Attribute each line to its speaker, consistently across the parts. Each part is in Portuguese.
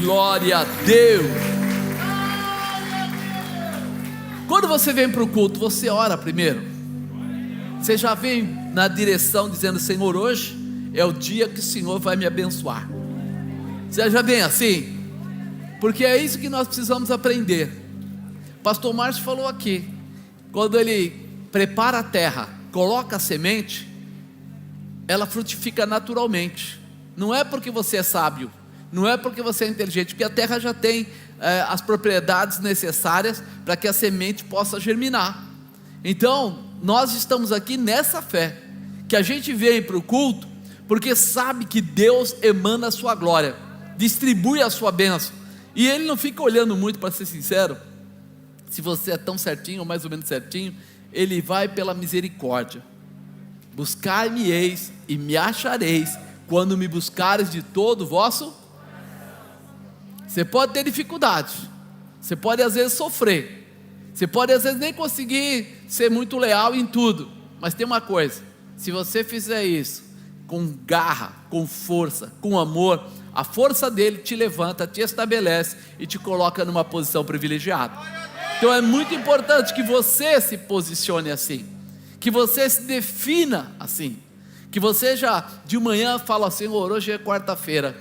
Speaker 1: Glória a Deus. Quando você vem para o culto, você ora primeiro? Você já vem na direção dizendo: Senhor, hoje é o dia que o Senhor vai me abençoar? Você já vem assim? Porque é isso que nós precisamos aprender. Pastor Márcio falou aqui, quando ele prepara a terra, coloca a semente, ela frutifica naturalmente. Não é porque você é sábio, não é porque você é inteligente, porque a terra já tem as propriedades necessárias para que a semente possa germinar. Então nós estamos aqui nessa fé, que a gente vem para o culto porque sabe que Deus emana a sua glória, distribui a sua bênção, e Ele não fica olhando muito, para ser sincero, se você é tão certinho ou mais ou menos certinho. Ele vai pela misericórdia. Buscar-me-eis e me achareis, quando me buscares de todo o vosso. Você pode ter dificuldade, você pode às vezes sofrer, você pode às vezes nem conseguir ser muito leal em tudo, mas tem uma coisa: se você fizer isso com garra, com força, com amor, a força dele te levanta, te estabelece e te coloca numa posição privilegiada. Então é muito importante que você se posicione assim, que você se defina assim, que você já de manhã fala: Senhor, hoje é quarta-feira,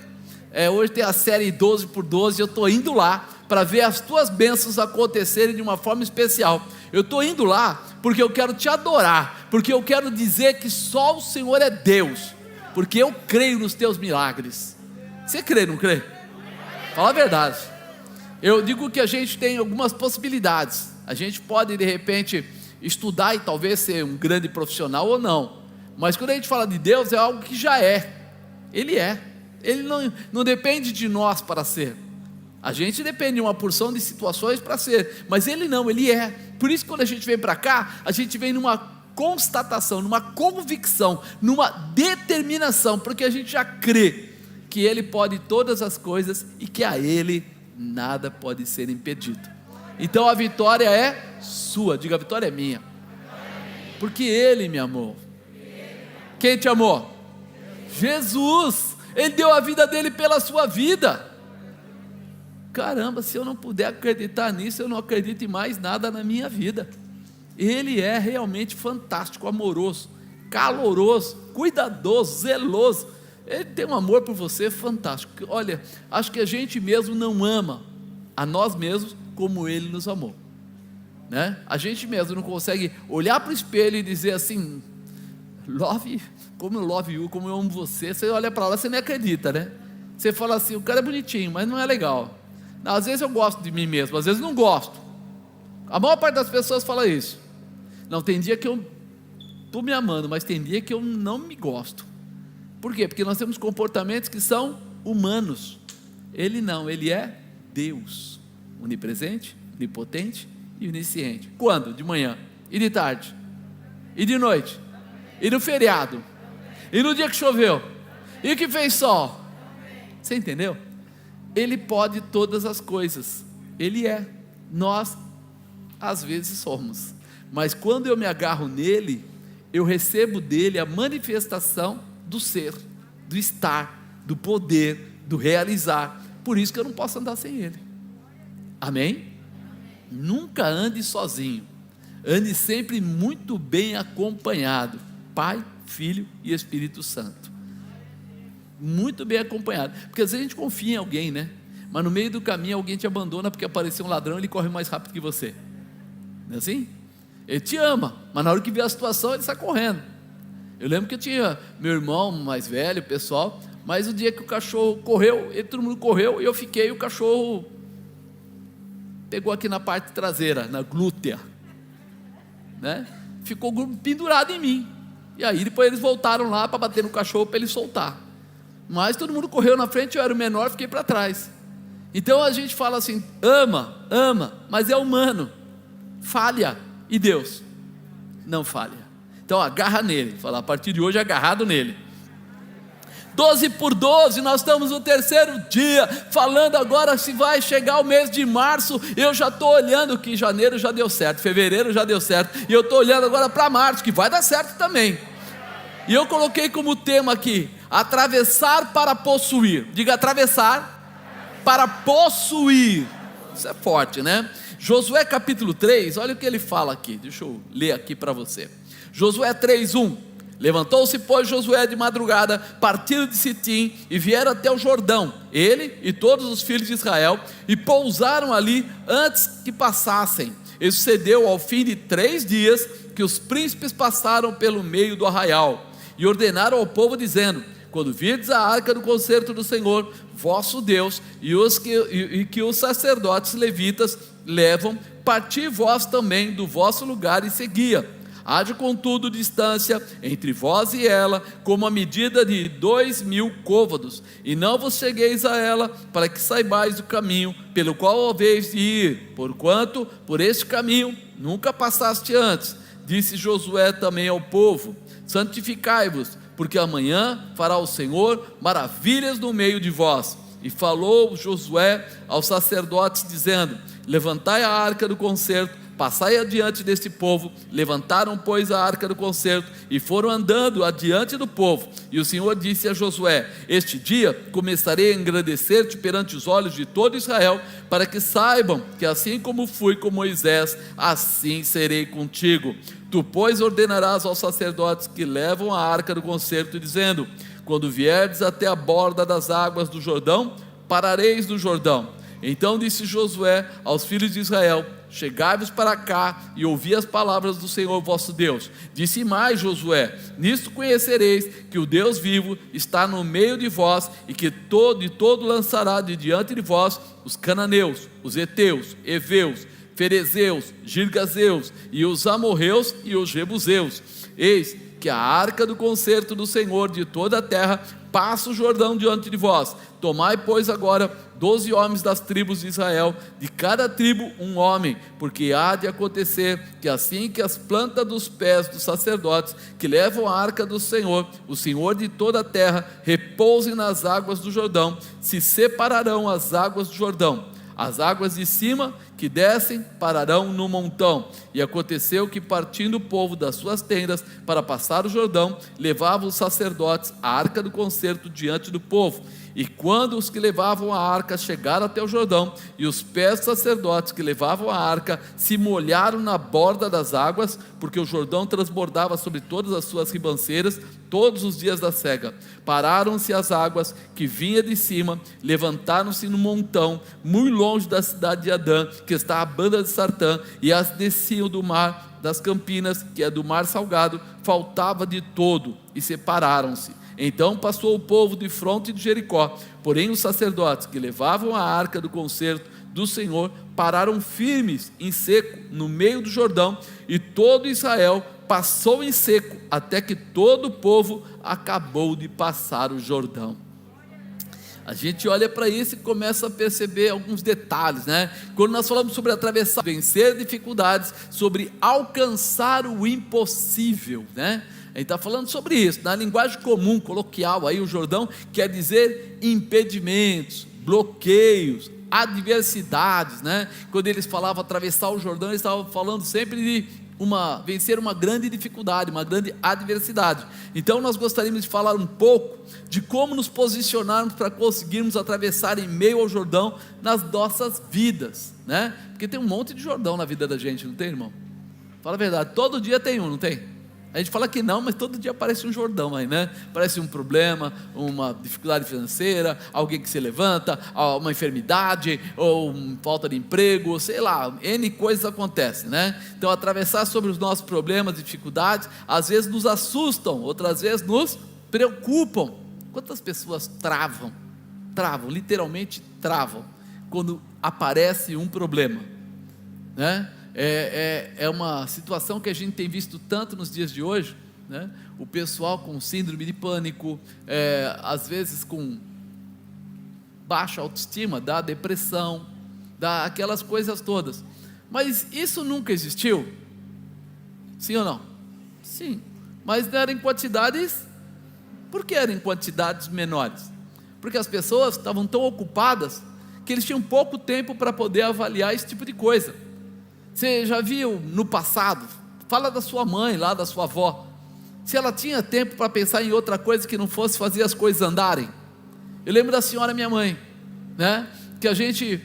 Speaker 1: hoje tem a série 12 por 12, eu estou indo lá para ver as tuas bênçãos acontecerem de uma forma especial. Eu estou indo lá porque eu quero te adorar, porque eu quero dizer que só o Senhor é Deus, porque eu creio nos teus milagres. Você crê, não crê? Fala a verdade. Eu digo que a gente tem algumas possibilidades. A gente pode de repente estudar e talvez ser um grande profissional ou não, mas quando a gente fala de Deus, é algo que já é. Ele é. Ele não depende de nós para ser. A gente depende de uma porção de situações para ser, mas Ele não, Ele é. Por isso que quando a gente vem para cá, a gente vem numa constatação, numa convicção, numa determinação, porque a gente já crê que Ele pode todas as coisas e que a Ele nada pode ser impedido. Então a vitória é sua. Diga: a vitória é minha, porque Ele me amou. Quem te amou? Jesus. Ele deu a vida dele pela sua vida. Caramba, se eu não puder acreditar nisso, eu não acredito em mais nada na minha vida. Ele é realmente fantástico, amoroso, caloroso, cuidadoso, zeloso. Ele tem um amor por você fantástico. Olha, acho que a gente mesmo não ama a nós mesmos como Ele nos amou, né? A gente mesmo não consegue olhar para o espelho e dizer assim: love, como eu love you, como eu amo você. Você olha para lá, você nem acredita, né? Você fala assim: o cara é bonitinho, mas não é legal. Não, às vezes eu gosto de mim mesmo, às vezes não gosto. A maior parte das pessoas fala isso. Não, tem dia que eu estou me amando, mas tem dia que eu não me gosto. Por quê? Porque nós temos comportamentos que são humanos. Ele não, Ele é Deus, onipresente, onipotente e onisciente. Quando? De manhã, e de tarde, e de noite, e no feriado, e no dia que choveu, e que fez sol. Você entendeu? Ele pode todas as coisas. Ele é. Nós às vezes somos, mas quando eu me agarro nele, eu recebo dele a manifestação do ser, do estar, do poder, do realizar. Por isso que eu não posso andar sem ele. Amém? Nunca ande sozinho, ande sempre muito bem acompanhado. Pai, Filho e Espírito Santo. Muito bem acompanhado, porque às vezes a gente confia em alguém, né? Mas no meio do caminho alguém te abandona porque apareceu um ladrão, ele corre mais rápido que você. Não é assim? Ele te ama, mas na hora que vê a situação ele sai correndo. Eu lembro que eu tinha meu irmão mais velho, pessoal, mas o dia que o cachorro correu, todo mundo correu e eu fiquei, o cachorro pegou aqui na parte traseira, na glútea, né? Ficou pendurado em mim. E aí depois eles voltaram lá para bater no cachorro para ele soltar. Mas todo mundo correu na frente, eu era o menor, fiquei para trás. Então a gente fala assim: ama, mas é humano, falha. E Deus não falha. Então agarra nele, fala: a partir de hoje agarrado nele. 12 por 12, nós estamos no terceiro dia, falando agora se vai chegar o mês de março. Eu já estou olhando que janeiro já deu certo, fevereiro já deu certo, e eu estou olhando agora para março, que vai dar certo também. E eu coloquei como tema aqui: atravessar para possuir. Diga: atravessar para possuir. Isso é forte, né? Josué capítulo 3, olha o que ele fala aqui, deixa eu ler aqui para você. Josué 3:1. Levantou-se, pois, Josué de madrugada, partiram de Sitim e vieram até o Jordão, ele e todos os filhos de Israel, e pousaram ali antes que passassem. E sucedeu ao fim de 3 dias que os príncipes passaram pelo meio do arraial e ordenaram ao povo dizendo: quando virdes a arca do concerto do Senhor vosso Deus e que os sacerdotes levitas levam, parti vós também do vosso lugar e seguia. Haja contudo distância entre vós e ela, como a medida de 2.000 côvados, e não vos chegueis a ela, para que saibais o caminho pelo qual haveis de ir, porquanto por este caminho nunca passaste antes. Disse Josué também ao povo: santificai-vos, porque amanhã fará o Senhor maravilhas no meio de vós. E falou Josué aos sacerdotes dizendo: levantai a arca do concerto, passai adiante deste povo. Levantaram, pois, a arca do concerto e foram andando adiante do povo. E o Senhor disse a Josué: este dia começarei a engrandecer-te perante os olhos de todo Israel, para que saibam que assim como fui com Moisés, assim serei contigo. Tu, pois, ordenarás aos sacerdotes que levam a arca do concerto, dizendo: quando vierdes até a borda das águas do Jordão, parareis no Jordão. Então disse Josué aos filhos de Israel: chegai-vos para cá e ouvi as palavras do Senhor vosso Deus. Disse mais Josué: nisto conhecereis que o Deus vivo está no meio de vós, e que todo lançará de diante de vós os cananeus, os heteus, heveus, ferezeus, girgazeus, e os amorreus e os jebuseus. Eis que a arca do concerto do Senhor de toda a terra passa o Jordão diante de vós. Tomai, pois, agora 12 homens das tribos de Israel, de cada tribo um homem, porque há de acontecer que assim que as plantas dos pés dos sacerdotes que levam a arca do Senhor, o Senhor de toda a terra, repousem nas águas do Jordão, se separarão as águas do Jordão. As águas de cima que descem pararão no montão. E aconteceu que, partindo o povo das suas tendas para passar o Jordão, levavam os sacerdotes a arca do concerto diante do povo. E quando os que levavam a arca chegaram até o Jordão, e os pés dos sacerdotes que levavam a arca se molharam na borda das águas, porque o Jordão transbordava sobre todas as suas ribanceiras todos os dias da cega, pararam-se as águas que vinha de cima, levantaram-se no montão, muito longe da cidade de Adã, que está à banda de Sartã, e as desciam do mar das Campinas, que é do mar salgado, faltava de todo, e separaram-se. Então passou o povo de fronte de Jericó, porém os sacerdotes que levavam a arca do concerto do Senhor pararam firmes em seco no meio do Jordão, e todo Israel passou em seco até que todo o povo acabou de passar o Jordão. A gente olha para isso e começa a perceber alguns detalhes, né? Quando nós falamos sobre atravessar, vencer dificuldades, sobre alcançar o impossível, né? A gente está falando sobre isso, na linguagem comum, coloquial, aí o Jordão quer dizer impedimentos, bloqueios, adversidades, né? Quando eles falavam atravessar o Jordão, eles estavam falando sempre de vencer uma grande dificuldade, uma grande adversidade. Então nós gostaríamos de falar um pouco de como nos posicionarmos para conseguirmos atravessar em meio ao Jordão nas nossas vidas, né? Porque tem um monte de Jordão na vida da gente, não tem, irmão? Fala a verdade, todo dia tem um, não tem? A gente fala que não, mas todo dia aparece um Jordão aí, né? Parece um problema, uma dificuldade financeira, alguém que se levanta, uma enfermidade, ou falta de emprego, sei lá, N coisas acontecem, né? Então atravessar sobre os nossos problemas, dificuldades, às vezes nos assustam, outras vezes nos preocupam. Quantas pessoas travam, literalmente travam, quando aparece um problema, né? É uma situação que a gente tem visto tanto nos dias de hoje, né? O pessoal com síndrome de pânico, às vezes com baixa autoestima, dá depressão, dá aquelas coisas todas. Mas isso nunca existiu? Sim ou não? Sim, mas não era em quantidades. Por que eram em quantidades menores? Porque as pessoas estavam tão ocupadas que eles tinham pouco tempo para poder avaliar esse tipo de coisa. Você já viu no passado, fala da sua mãe lá, da sua avó, se ela tinha tempo para pensar em outra coisa que não fosse fazer as coisas andarem? Eu lembro da senhora minha mãe, né? que a gente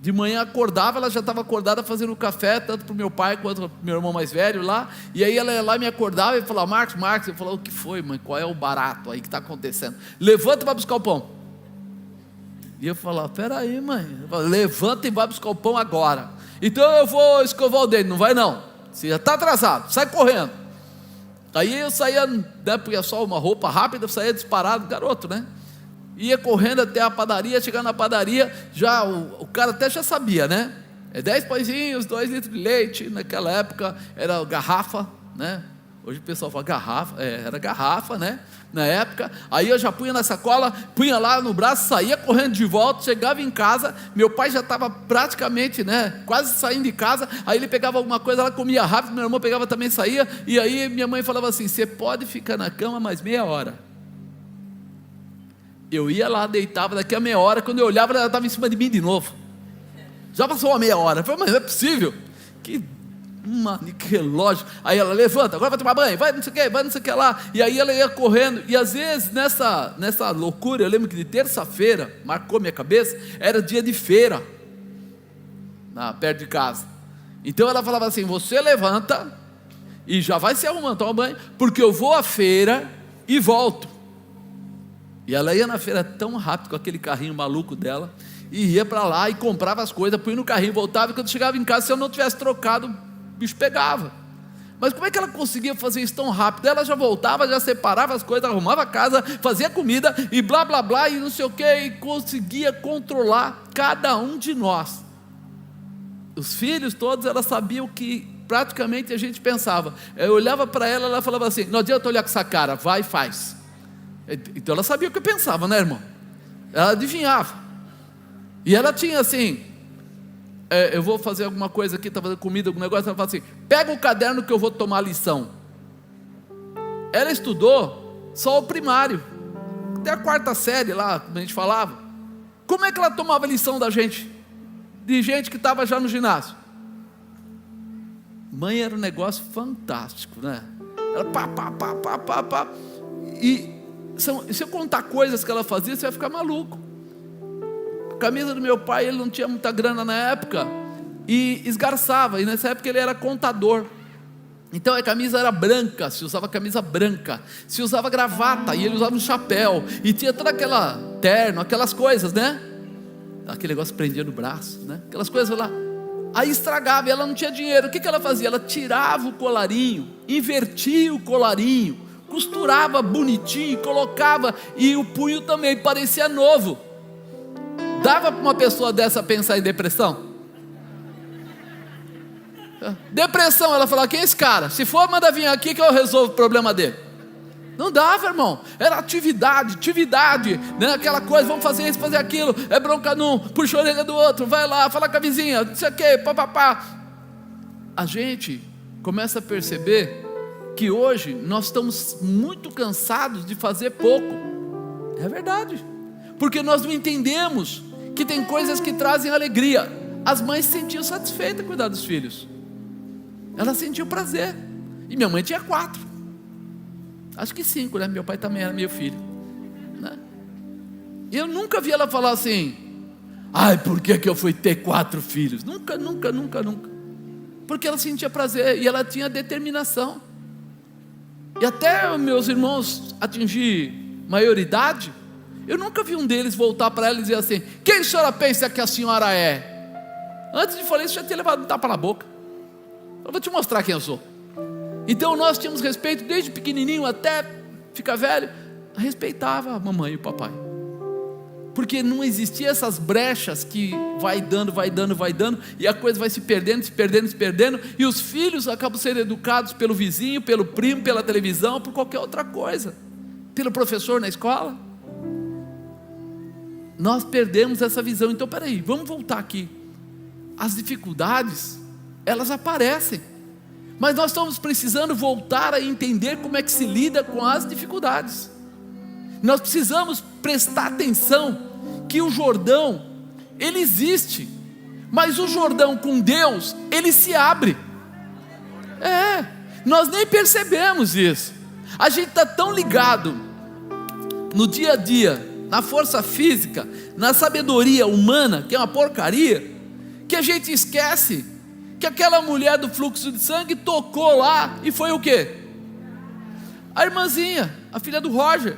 Speaker 1: de manhã acordava, ela já estava acordada fazendo café, tanto para o meu pai quanto para o meu irmão mais velho lá, e aí ela ia lá e me acordava e falava: Marcos, eu falava: o que foi, mãe? Qual é o barato aí que está acontecendo? Levanta e vai buscar o pão. E eu falava: peraí, mãe. Eu falava: levanta e vai buscar o pão agora. Então eu vou escovar o dedo. Não vai não, você já está atrasado, sai correndo. Aí eu saía, né, porque é só uma roupa rápida, eu saía disparado, garoto, né? Ia correndo até a padaria, chegar na padaria, já o cara até já sabia, né? 10 pãezinhos, 2 litros de leite. Naquela época era garrafa, né? Hoje o pessoal fala garrafa, era garrafa, né? Na época, aí eu já punha na sacola, punha lá no braço, saía correndo de volta, chegava em casa, meu pai já estava praticamente, né, quase saindo de casa, aí ele pegava alguma coisa, ela comia rápido, meu irmão pegava também, saía, e aí minha mãe falava assim: você pode ficar na cama mais meia hora. Eu ia lá, deitava, daqui a meia hora, quando eu olhava, ela estava em cima de mim de novo. Já passou uma meia hora. Eu falei: mas não é possível. Que relógio. Aí ela: levanta, agora vai tomar banho, vai não sei o que, vai não sei o que lá. E aí ela ia correndo, e às vezes nessa loucura, eu lembro que de terça-feira, marcou minha cabeça, era dia de feira, perto de casa. Então ela falava assim: você levanta e já vai se arrumando, toma banho, porque eu vou à feira e volto. E ela ia na feira tão rápido com aquele carrinho maluco dela, e ia para lá e comprava as coisas, punha no carrinho, voltava, e quando chegava em casa, se eu não tivesse trocado, o bicho pegava. Mas como é que ela conseguia fazer isso tão rápido? Ela já voltava, já separava as coisas, arrumava a casa, fazia comida e blá blá blá e não sei o que, e conseguia controlar cada um de nós. Os filhos todos, ela sabia o que praticamente a gente pensava. Eu olhava para ela, ela falava assim: não adianta olhar com essa cara, vai e faz. Então ela sabia o que eu pensava, né, irmão? Ela adivinhava. E ela tinha assim: eu vou fazer alguma coisa aqui, está fazendo comida, algum negócio, ela fala assim: pega o caderno que eu vou tomar a lição. Ela estudou só o primário, até a 4ª série lá, como a gente falava. Como é que ela tomava lição da gente? De gente que estava já no ginásio. Mãe era um negócio fantástico, né? Ela pá. E se eu contar coisas que ela fazia, você vai ficar maluco. A camisa do meu pai, ele não tinha muita grana na época, e esgarçava, e nessa época ele era contador. Então a camisa era branca, se usava camisa branca, se usava gravata, e ele usava um chapéu, e tinha toda aquela terno, aquelas coisas, né? Aquele negócio que prendia no braço, né? Aquelas coisas lá. Aí estragava, e ela não tinha dinheiro. O que ela fazia? Ela tirava o colarinho, invertia o colarinho, costurava bonitinho, colocava, e o punho também parecia novo. Dava para uma pessoa dessa pensar em depressão? Depressão, ela falava: quem é esse cara? Se for, manda vir aqui que eu resolvo o problema dele. Não dava, irmão. Era atividade, né? Aquela coisa: vamos fazer isso, fazer aquilo, é bronca num, puxa a orelha do outro, vai lá, fala com a vizinha, não sei o que, papapá. A gente começa a perceber que hoje nós estamos muito cansados de fazer pouco. É verdade, porque nós não entendemos que tem coisas que trazem alegria. As mães se sentiam satisfeitas em cuidar dos filhos, elas sentiam prazer. E minha mãe tinha 4, acho que 5, né? Meu pai também era meu filho, né? Eu nunca vi ela falar assim: ai, por que eu fui ter 4 filhos? Nunca. Porque ela sentia prazer, e ela tinha determinação. E até meus irmãos atingir maioridade, eu nunca vi um deles voltar para ela e dizer assim: quem a senhora pensa que a senhora é? Antes de falar isso, já tinha levado um tapa na boca. Eu vou te mostrar quem eu sou. Então nós tínhamos respeito desde pequenininho até ficar velho. Respeitava a mamãe e o papai, porque não existia essas brechas que vai dando, e a coisa vai se perdendo, e os filhos acabam sendo educados pelo vizinho, pelo primo, pela televisão, por qualquer outra coisa, pelo professor na escola. Nós perdemos essa visão. Então peraí, vamos voltar aqui. As dificuldades, elas aparecem, mas nós estamos precisando voltar a entender como é que se lida com as dificuldades. Nós precisamos prestar atenção que o Jordão, ele existe, mas o Jordão com Deus, ele se abre. Nós nem percebemos isso. A gente está tão ligado no dia a dia, na força física, na sabedoria humana, que é uma porcaria, que a gente esquece que aquela mulher do fluxo de sangue tocou lá e foi o quê? A irmãzinha, a filha do Roger,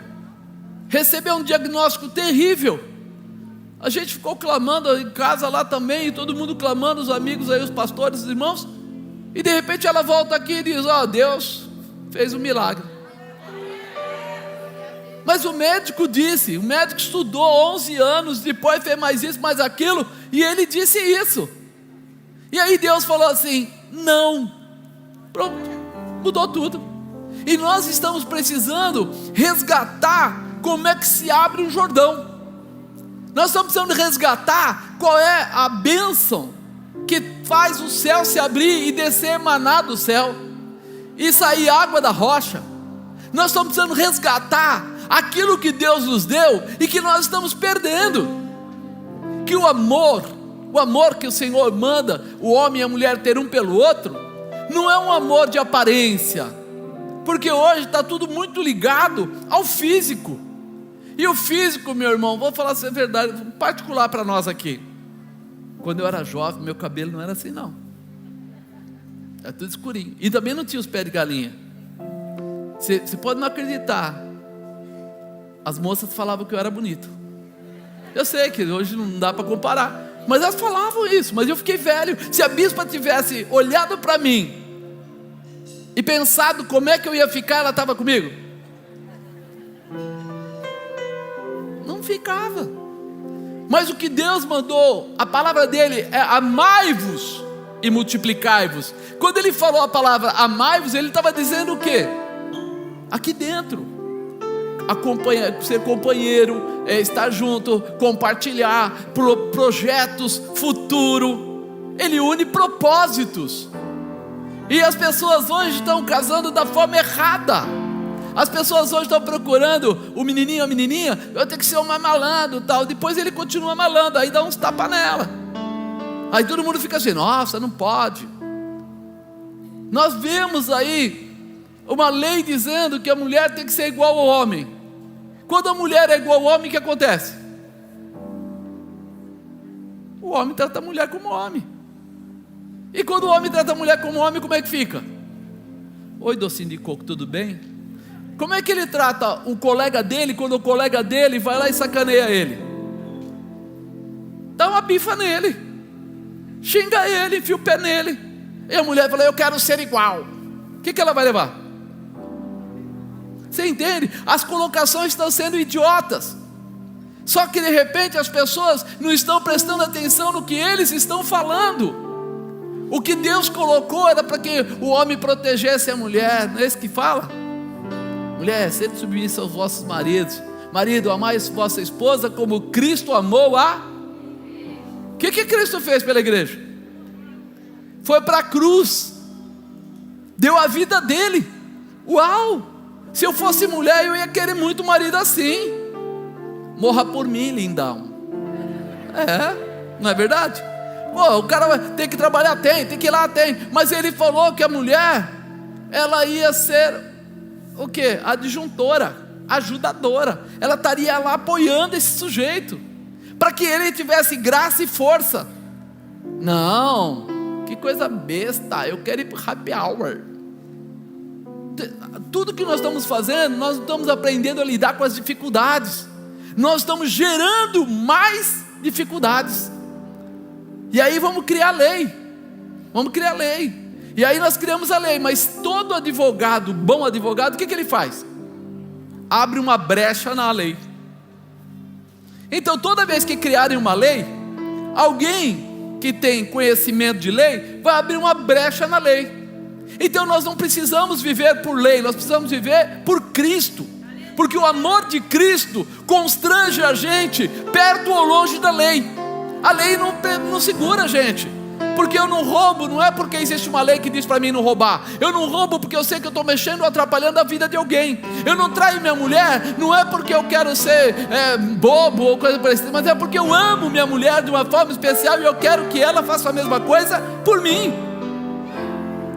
Speaker 1: recebeu um diagnóstico terrível. A gente ficou clamando em casa lá também, e todo mundo clamando, os amigos aí, os pastores, os irmãos, e de repente ela volta aqui e diz: ó, Deus fez um milagre. Mas o médico disse, o médico estudou 11 anos, depois fez mais isso, mais aquilo, e ele disse isso. E aí Deus falou assim: não. Pronto, mudou tudo. E nós estamos precisando resgatar como é que se abre um Jordão. Nós estamos precisando resgatar qual é a bênção que faz o céu se abrir e descer maná do céu e sair água da rocha. Nós estamos precisando resgatar aquilo que Deus nos deu e que nós estamos perdendo. Que o amor que o Senhor manda o homem e a mulher ter um pelo outro, não é um amor de aparência, porque hoje está tudo muito ligado ao físico. E o físico, meu irmão, vou falar a verdade, particular para nós aqui. Quando eu era jovem, meu cabelo não era assim não, era tudo escurinho, e também não tinha os pés de galinha. Você pode não acreditar, as moças falavam que eu era bonito. Eu sei que hoje não dá para comparar, mas elas falavam isso. Mas eu fiquei velho. Se a bispa tivesse olhado para mim e pensado como é que eu ia ficar, ela estava comigo? Não ficava. Mas o que Deus mandou, a palavra dele é: amai-vos e multiplicai-vos. Quando ele falou a palavra amai-vos, ele estava dizendo o quê? Aqui dentro, ser companheiro, estar junto, compartilhar projetos, futuro. Ele une propósitos. E as pessoas hoje estão casando da forma errada. As pessoas hoje estão procurando o menininho, a menininha, eu tenho que ser uma malandro, tal. Depois ele continua malandro, aí dá uns tapas nela. Aí todo mundo fica assim: nossa, não pode. Nós vemos aí uma lei dizendo que a mulher tem que ser igual ao homem. Quando a mulher é igual ao homem, o que acontece? O homem trata a mulher como homem. E quando o homem trata a mulher como homem, como é que fica? Oi, docinho de coco, tudo bem? Como é que ele trata o colega dele quando o colega dele vai lá e sacaneia ele? Dá uma bifa nele, xinga ele, enfia o pé nele. E a mulher fala: eu quero ser igual. O que ela vai levar? Você entende? As colocações estão sendo idiotas. Só que de repente as pessoas não estão prestando atenção no que eles estão falando. O que Deus colocou era para que o homem protegesse a mulher. Não é isso que fala? Mulher, sede submissa aos vossos maridos. Marido, amai vossa esposa como Cristo amou a... O que Cristo fez pela igreja? Foi para a cruz, deu a vida dele. Uau! Se eu fosse mulher, eu ia querer muito marido assim. Morra por mim, lindão. Não é verdade? Pô, o cara tem que trabalhar, tem que ir lá, tem. Mas ele falou que a mulher, ela ia ser o quê? Adjuntora, ajudadora. Ela estaria lá apoiando esse sujeito, para que ele tivesse graça e força. Não, que coisa besta. Eu quero ir para o happy hour. Tudo que nós estamos fazendo, nós estamos aprendendo a lidar com as dificuldades. Nós estamos gerando mais dificuldades. E aí vamos criar lei. E aí nós criamos a lei. Mas todo advogado, bom advogado, o que ele faz? Abre uma brecha na lei. Então toda vez que criarem uma lei, alguém que tem conhecimento de lei vai abrir uma brecha na lei. Então nós não precisamos viver por lei, nós precisamos viver por Cristo, porque o amor de Cristo constrange a gente perto ou longe da lei. A lei não segura a gente, porque eu não roubo, não é porque existe uma lei que diz para mim não roubar. Eu não roubo porque eu sei que eu estou mexendo ou atrapalhando a vida de alguém. Eu não traio minha mulher, não é porque eu quero ser bobo ou coisa parecida, mas é porque eu amo minha mulher de uma forma especial e eu quero que ela faça a mesma coisa por mim.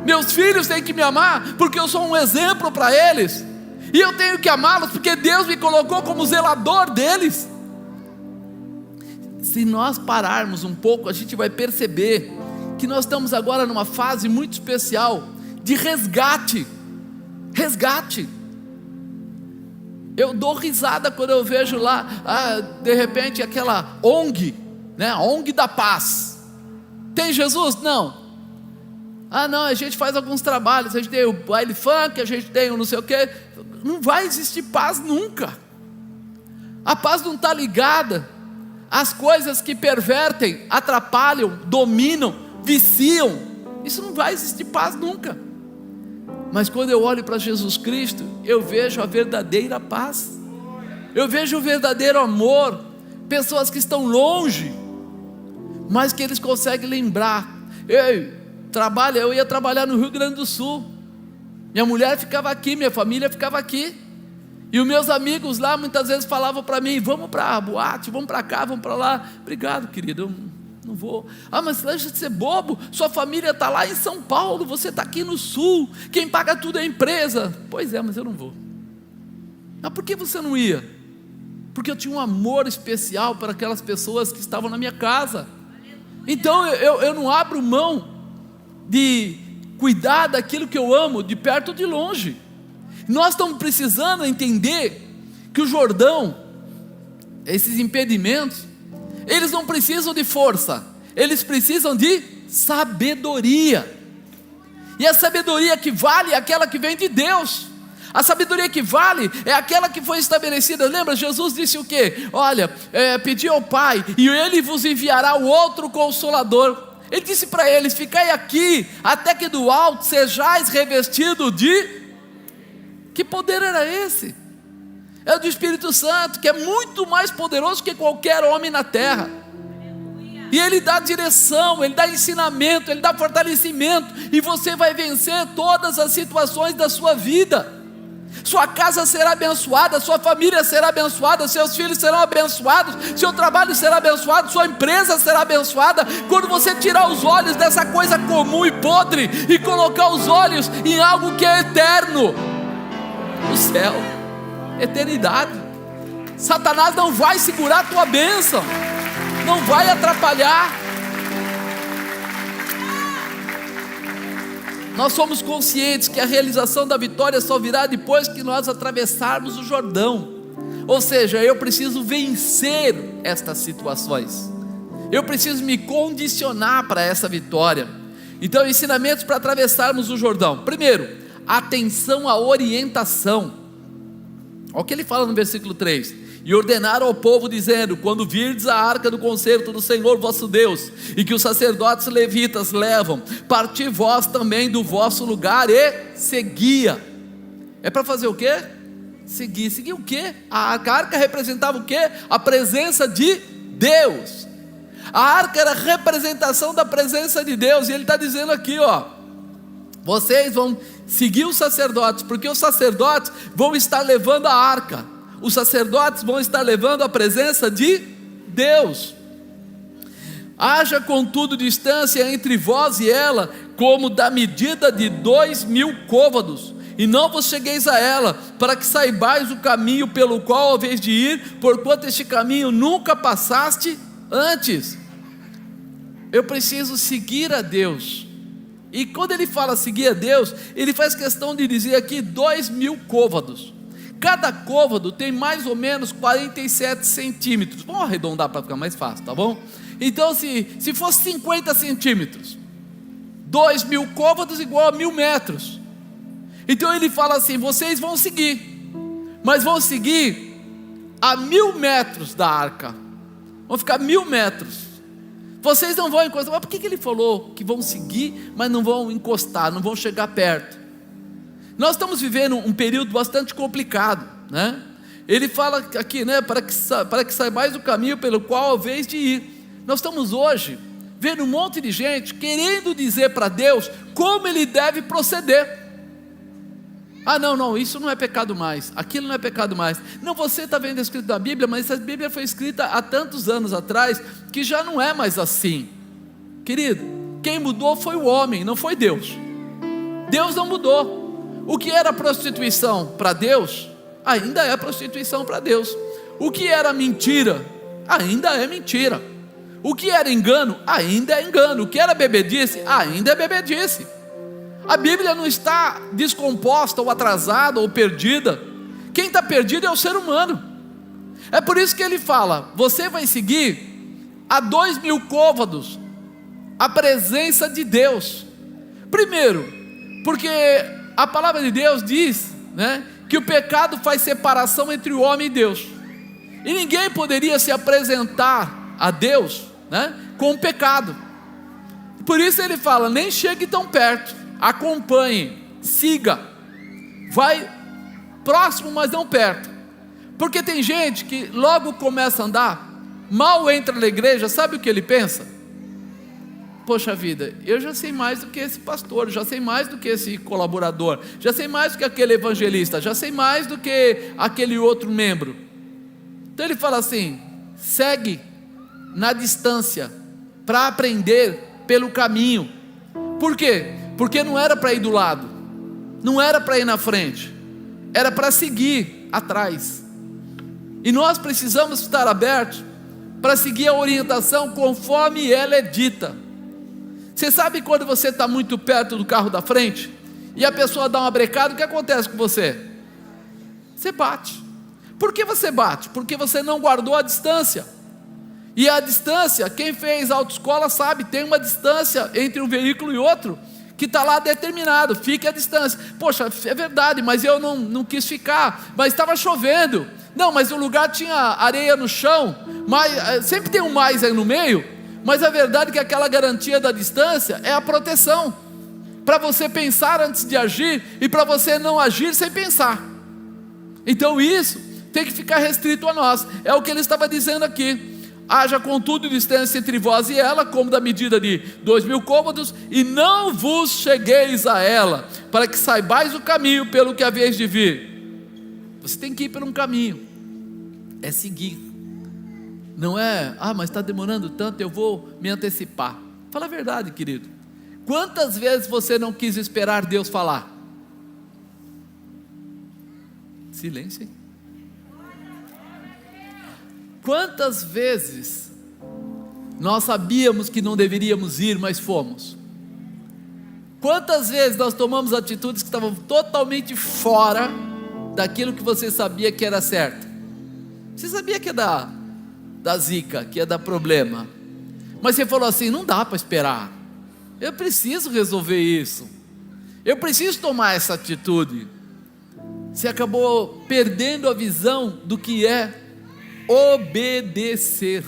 Speaker 1: Meus filhos têm que me amar porque eu sou um exemplo para eles. e eu tenho que amá-los porque Deus me colocou como zelador deles. Se nós pararmos um pouco, a gente vai perceber que nós estamos agora numa fase muito especial de resgate. Resgate. Eu dou risada quando eu vejo lá, de repente, aquela ONG, né? A ONG da paz. Tem Jesus? Não. Não, a gente faz alguns trabalhos, a gente tem o baile funk, a gente tem o não sei o quê. Não vai existir paz nunca. A paz não está ligada às coisas que pervertem, atrapalham, dominam, viciam. Isso não vai existir paz nunca. Mas quando eu olho para Jesus Cristo, eu vejo a verdadeira paz, eu vejo o verdadeiro amor. Pessoas que estão longe, mas que eles conseguem lembrar. Eu ia trabalhar no Rio Grande do Sul, minha mulher ficava aqui, minha família ficava aqui, e os meus amigos lá muitas vezes falavam para mim: vamos para a boate, vamos para cá, vamos para lá. Obrigado, querido, eu não vou. Mas deixa de ser bobo, sua família está lá em São Paulo, você está aqui no Sul, quem paga tudo é a empresa. Pois é, mas eu não vou. Mas por que você não ia? Porque eu tinha um amor especial para aquelas pessoas que estavam na minha casa. Então eu não abro mão de cuidar daquilo que eu amo, de perto ou de longe. Nós estamos precisando entender que o Jordão, esses impedimentos, eles não precisam de força, eles precisam de sabedoria. E a sabedoria que vale é aquela que vem de Deus. A sabedoria que vale é aquela que foi estabelecida. Lembra, Jesus disse o quê? Olha, pedi ao Pai e Ele vos enviará o outro Consolador. Ele disse para eles: ficai aqui, até que do alto sejais revestido de... Que poder era esse? É o do Espírito Santo, que é muito mais poderoso que qualquer homem na terra. E Ele dá direção, Ele dá ensinamento, Ele dá fortalecimento, e você vai vencer todas as situações da sua vida. Sua casa será abençoada, sua família será abençoada, seus filhos serão abençoados, seu trabalho será abençoado, sua empresa será abençoada. Quando você tirar os olhos dessa coisa comum e podre e colocar os olhos em algo que é eterno, o céu, eternidade. Satanás não vai segurar a tua bênção, não vai atrapalhar. Nós somos conscientes que a realização da vitória só virá depois que nós atravessarmos o Jordão. Ou seja, eu preciso vencer estas situações, eu preciso me condicionar para essa vitória. Então, ensinamentos para atravessarmos o Jordão. Primeiro, atenção à orientação. Olha o que ele fala no versículo 3: e ordenaram ao povo dizendo: quando virdes a arca do concerto do Senhor vosso Deus, e que os sacerdotes levitas levam, parti vós também do vosso lugar e seguia. É para fazer o quê? Seguir. Seguir o quê? A arca representava o quê? A presença de Deus. A arca era a representação da presença de Deus. E ele está dizendo aqui, vocês vão seguir os sacerdotes, porque os sacerdotes vão estar levando a arca, os sacerdotes vão estar levando a presença de Deus. Haja contudo distância entre vós e ela, como da medida de 2.000 côvados, e não vos chegueis a ela, para que saibais o caminho pelo qual haveis de ir, porquanto este caminho nunca passaste antes. Eu preciso seguir a Deus. E quando ele fala seguir a Deus, ele faz questão de dizer aqui 2.000 côvados. Cada côvado tem mais ou menos 47 centímetros. Vamos arredondar para ficar mais fácil, tá bom? Então, se fosse 50 centímetros, 2.000 côvados igual a 1.000 metros. Então ele fala assim: vocês vão seguir, mas vão seguir a 1.000 metros da arca. Vão ficar 1.000 metros. Vocês não vão encostar. Mas por que ele falou que vão seguir, mas não vão encostar, não vão chegar perto? Nós estamos vivendo um período bastante complicado, né? Ele fala aqui, né, para que saibais o caminho pelo qual haveis de ir. Nós estamos hoje vendo um monte de gente querendo dizer para Deus como Ele deve proceder. Não, isso não é pecado mais, aquilo não é pecado mais. Não, você está vendo escrito na Bíblia, mas essa Bíblia foi escrita há tantos anos atrás, que já não é mais assim. Querido, quem mudou foi o homem, não foi Deus. Deus não mudou. O que era prostituição para Deus, ainda é prostituição para Deus. O que era mentira, ainda é mentira. O que era engano, ainda é engano. O que era bebedice, ainda é bebedice. A Bíblia não está descomposta, ou atrasada, ou perdida. Quem está perdido é o ser humano. É por isso que ele fala: você vai seguir a 2.000 côvados a presença de Deus. Primeiro, porque a palavra de Deus diz, né, que o pecado faz separação entre o homem e Deus, e ninguém poderia se apresentar a Deus, né, com o pecado. Por isso ele fala: nem chegue tão perto, acompanhe, siga, vai próximo, mas não perto. Porque tem gente que logo começa a andar, mal entra na igreja, sabe o que ele pensa? Poxa vida, eu já sei mais do que esse pastor, já sei mais do que esse colaborador, já sei mais do que aquele evangelista, já sei mais do que aquele outro membro. Então ele fala assim: segue na distância, para aprender pelo caminho. Por quê? Porque não era para ir do lado, não era para ir na frente, era para seguir atrás. E nós precisamos estar abertos para seguir a orientação conforme ela é dita. Você sabe quando você está muito perto do carro da frente e a pessoa dá uma brecada, o que acontece com você? Você bate. Por que você bate? Porque você não guardou a distância. E a distância, quem fez autoescola sabe, tem uma distância entre um veículo e outro que está lá determinado, fique a distância. Poxa, é verdade, mas eu não quis ficar, mas estava chovendo. Não, mas o lugar tinha areia no chão, mas sempre tem um mais aí no meio. Mas a verdade é que aquela garantia da distância é a proteção, para você pensar antes de agir, e para você não agir sem pensar. Então isso tem que ficar restrito a nós. É o que ele estava dizendo aqui: haja contudo distância entre vós e ela, como da medida de 2.000 côvados, e não vos chegueis a ela, para que saibais o caminho pelo que haveis de vir. Você tem que ir por um caminho, é seguir. Não é, mas está demorando tanto, eu vou me antecipar. Fala a verdade, querido. Quantas vezes você não quis esperar Deus falar? Silêncio, hein? Quantas vezes nós sabíamos que não deveríamos ir, mas fomos? Quantas vezes nós tomamos atitudes que estavam totalmente fora daquilo que você sabia que era certo? Você sabia que é da zica, que ia dar problema, mas você falou assim: não dá para esperar, eu preciso resolver isso, eu preciso tomar essa atitude. Você acabou perdendo a visão do que é obedecer.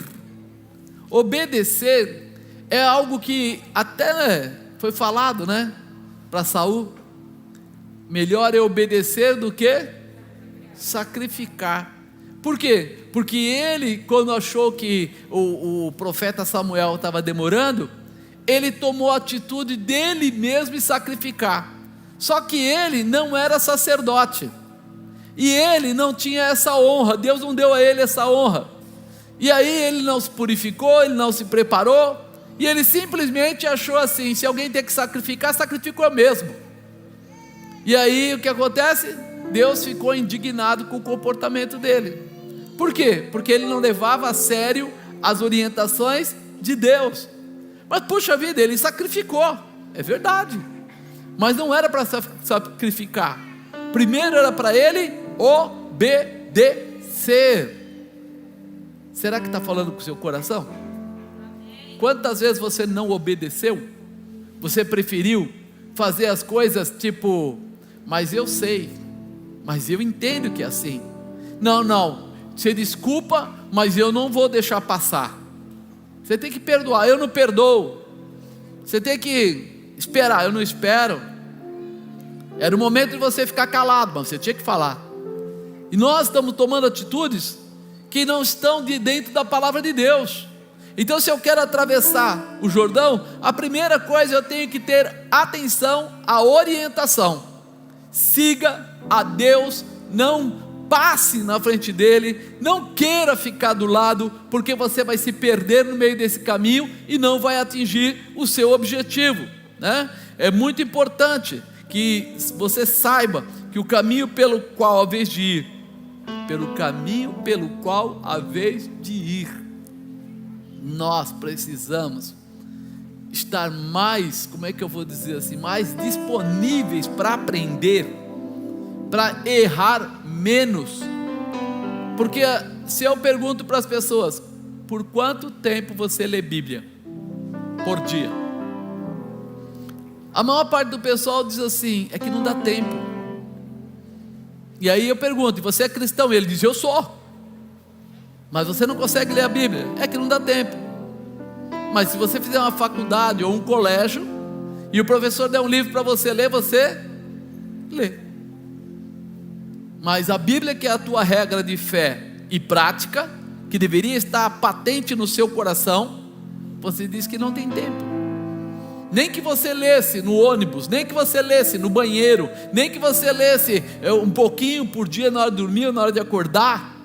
Speaker 1: Obedecer é algo que até foi falado, né, para Saul: melhor é obedecer do que sacrificar. Por quê? Porque ele, quando achou que o profeta Samuel estava demorando, ele tomou a atitude dele mesmo e sacrificar. Só que ele não era sacerdote, e ele não tinha essa honra, Deus não deu a ele essa honra. E aí ele não se purificou, ele não se preparou, e ele simplesmente achou assim: se alguém tem que sacrificar, sacrificou mesmo. E aí o que acontece? Deus ficou indignado com o comportamento dele. Por quê? Porque ele não levava a sério as orientações de Deus. Mas puxa vida, ele sacrificou, é verdade, mas não era para sacrificar. Primeiro era para ele obedecer. Será que está falando com o seu coração? Quantas vezes você não obedeceu? Você preferiu fazer as coisas tipo: mas eu sei, mas eu entendo que é assim. Não, você desculpa, mas eu não vou deixar passar. Você tem que perdoar, eu não perdoo. Você tem que esperar, eu não espero. Era o momento de você ficar calado, mas você tinha que falar. E nós estamos tomando atitudes que não estão de dentro da palavra de Deus. Então, se eu quero atravessar o Jordão, a primeira coisa, eu tenho que ter atenção à orientação. Siga a Deus, não passe na frente dele, não queira ficar do lado, porque você vai se perder no meio desse caminho e não vai atingir o seu objetivo, né? É muito importante que você saiba que o caminho pelo qual há vez de ir, pelo caminho pelo qual há vez de ir, nós precisamos estar mais, como é que eu vou dizer assim, mais disponíveis para aprender, para errar menos. Porque se eu pergunto para as pessoas, por quanto tempo você lê Bíblia por dia? A maior parte do pessoal diz assim, é que não dá tempo. E aí eu pergunto, e você é cristão? Ele diz, eu sou. Mas você não consegue ler a Bíblia? É que não dá tempo. Mas se você fizer uma faculdade ou um colégio, e o professor der um livro para você ler, você lê. Mas a Bíblia, que é a tua regra de fé e prática, que deveria estar patente no seu coração, você diz que não tem tempo. Nem que você lesse no ônibus, nem que você lesse no banheiro, nem que você lesse um pouquinho por dia na hora de dormir ou na hora de acordar,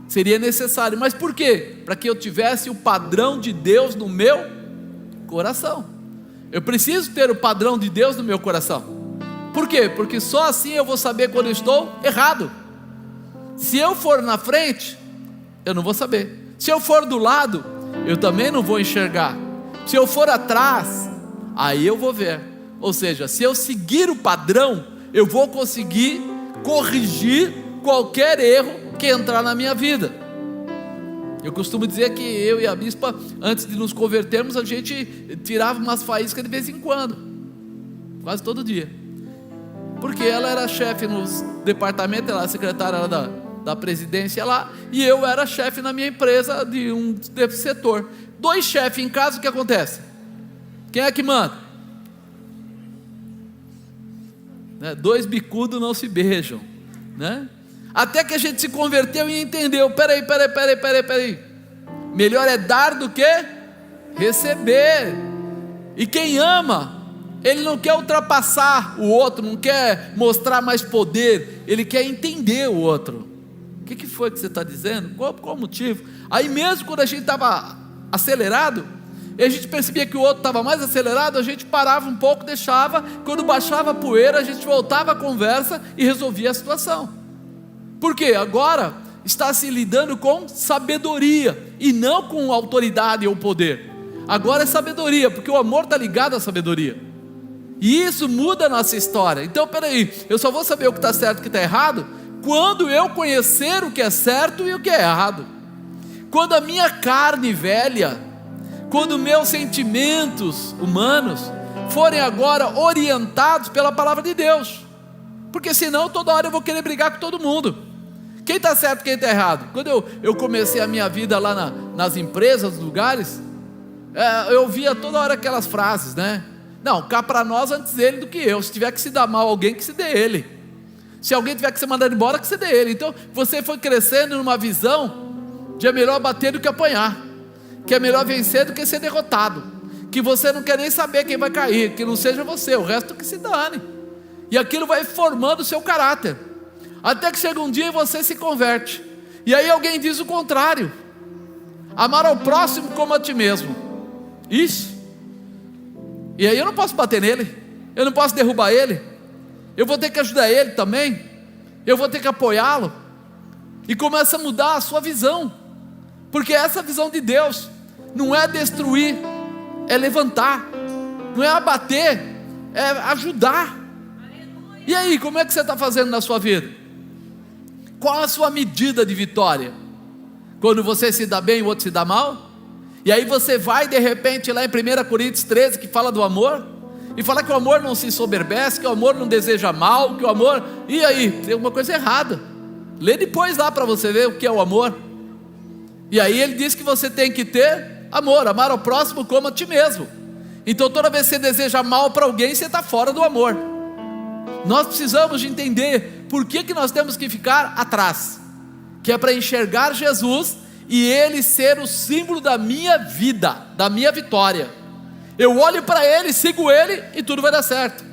Speaker 1: seria necessário. Mas por quê? Para que eu tivesse o padrão de Deus no meu coração. Eu preciso ter o padrão de Deus no meu coração. Por quê? Porque só assim eu vou saber quando eu estou errado. Se eu for na frente, eu não vou saber. Se eu for do lado, eu também não vou enxergar. Se eu for atrás, aí eu vou ver. Ou seja, se eu seguir o padrão, eu vou conseguir corrigir qualquer erro que entrar na minha vida. Eu costumo dizer que eu e a bispa, antes de nos convertermos, a gente tirava umas faíscas de vez em quando, quase todo dia, porque ela era chefe no departamento, ela era secretária da presidência lá, e eu era chefe na minha empresa de um setor. 2 chefes em casa, o que acontece? Quem é que manda? 2 bicudos não se beijam, né? Até que a gente se converteu e entendeu, peraí, melhor é dar do que receber. E quem ama, ele não quer ultrapassar o outro, não quer mostrar mais poder, ele quer entender o outro. O que foi que você está dizendo? Qual o motivo? Aí mesmo quando a gente estava acelerado, e a gente percebia que o outro estava mais acelerado, a gente parava um pouco, deixava, quando baixava a poeira, a gente voltava a conversa e resolvia a situação. Por quê? Agora está se lidando com sabedoria, e não com autoridade ou poder. Agora é sabedoria, porque o amor está ligado à sabedoria, e isso muda a nossa história. Então peraí, eu só vou saber o que está certo e o que está errado quando eu conhecer o que é certo e o que é errado. Quando a minha carne velha, quando meus sentimentos humanos forem agora orientados pela palavra de Deus, porque senão toda hora eu vou querer brigar com todo mundo. Quem está certo, quem está errado? Quando eu comecei a minha vida lá nas empresas, nos lugares, eu via toda hora aquelas frases, né? Não, cá para nós antes ele do que eu. Se tiver que se dar mal a alguém, que se dê ele. Se alguém tiver que ser mandado embora, que se dê ele. Então você foi crescendo numa visão de é melhor bater do que apanhar, que é melhor vencer do que ser derrotado, que você não quer nem saber quem vai cair, que não seja você, o resto que se dane. E aquilo vai formando o seu caráter, até que chega um dia e você se converte, e aí alguém diz o contrário: amar ao próximo como a ti mesmo. Isso. E aí eu não posso bater nele, eu não posso derrubar ele, eu vou ter que ajudar ele também, eu vou ter que apoiá-lo. E começa a mudar a sua visão, porque essa visão de Deus não é destruir, é levantar, não é abater, é ajudar. E aí, como é que você está fazendo na sua vida? Qual a sua medida de vitória? Quando você se dá bem e o outro se dá mal? E aí você vai de repente lá em 1 Coríntios 13, que fala do amor, e fala que o amor não se soberbece, que o amor não deseja mal, que o amor... E aí, tem alguma coisa errada. Lê depois lá para você ver o que é o amor. E aí ele diz que você tem que ter amor, amar ao próximo como a ti mesmo. Então toda vez que você deseja mal para alguém, você está fora do amor. Nós precisamos de entender por que nós temos que ficar atrás, que é para enxergar Jesus e Ele ser o símbolo da minha vida, da minha vitória. Eu olho para Ele, sigo Ele e tudo vai dar certo.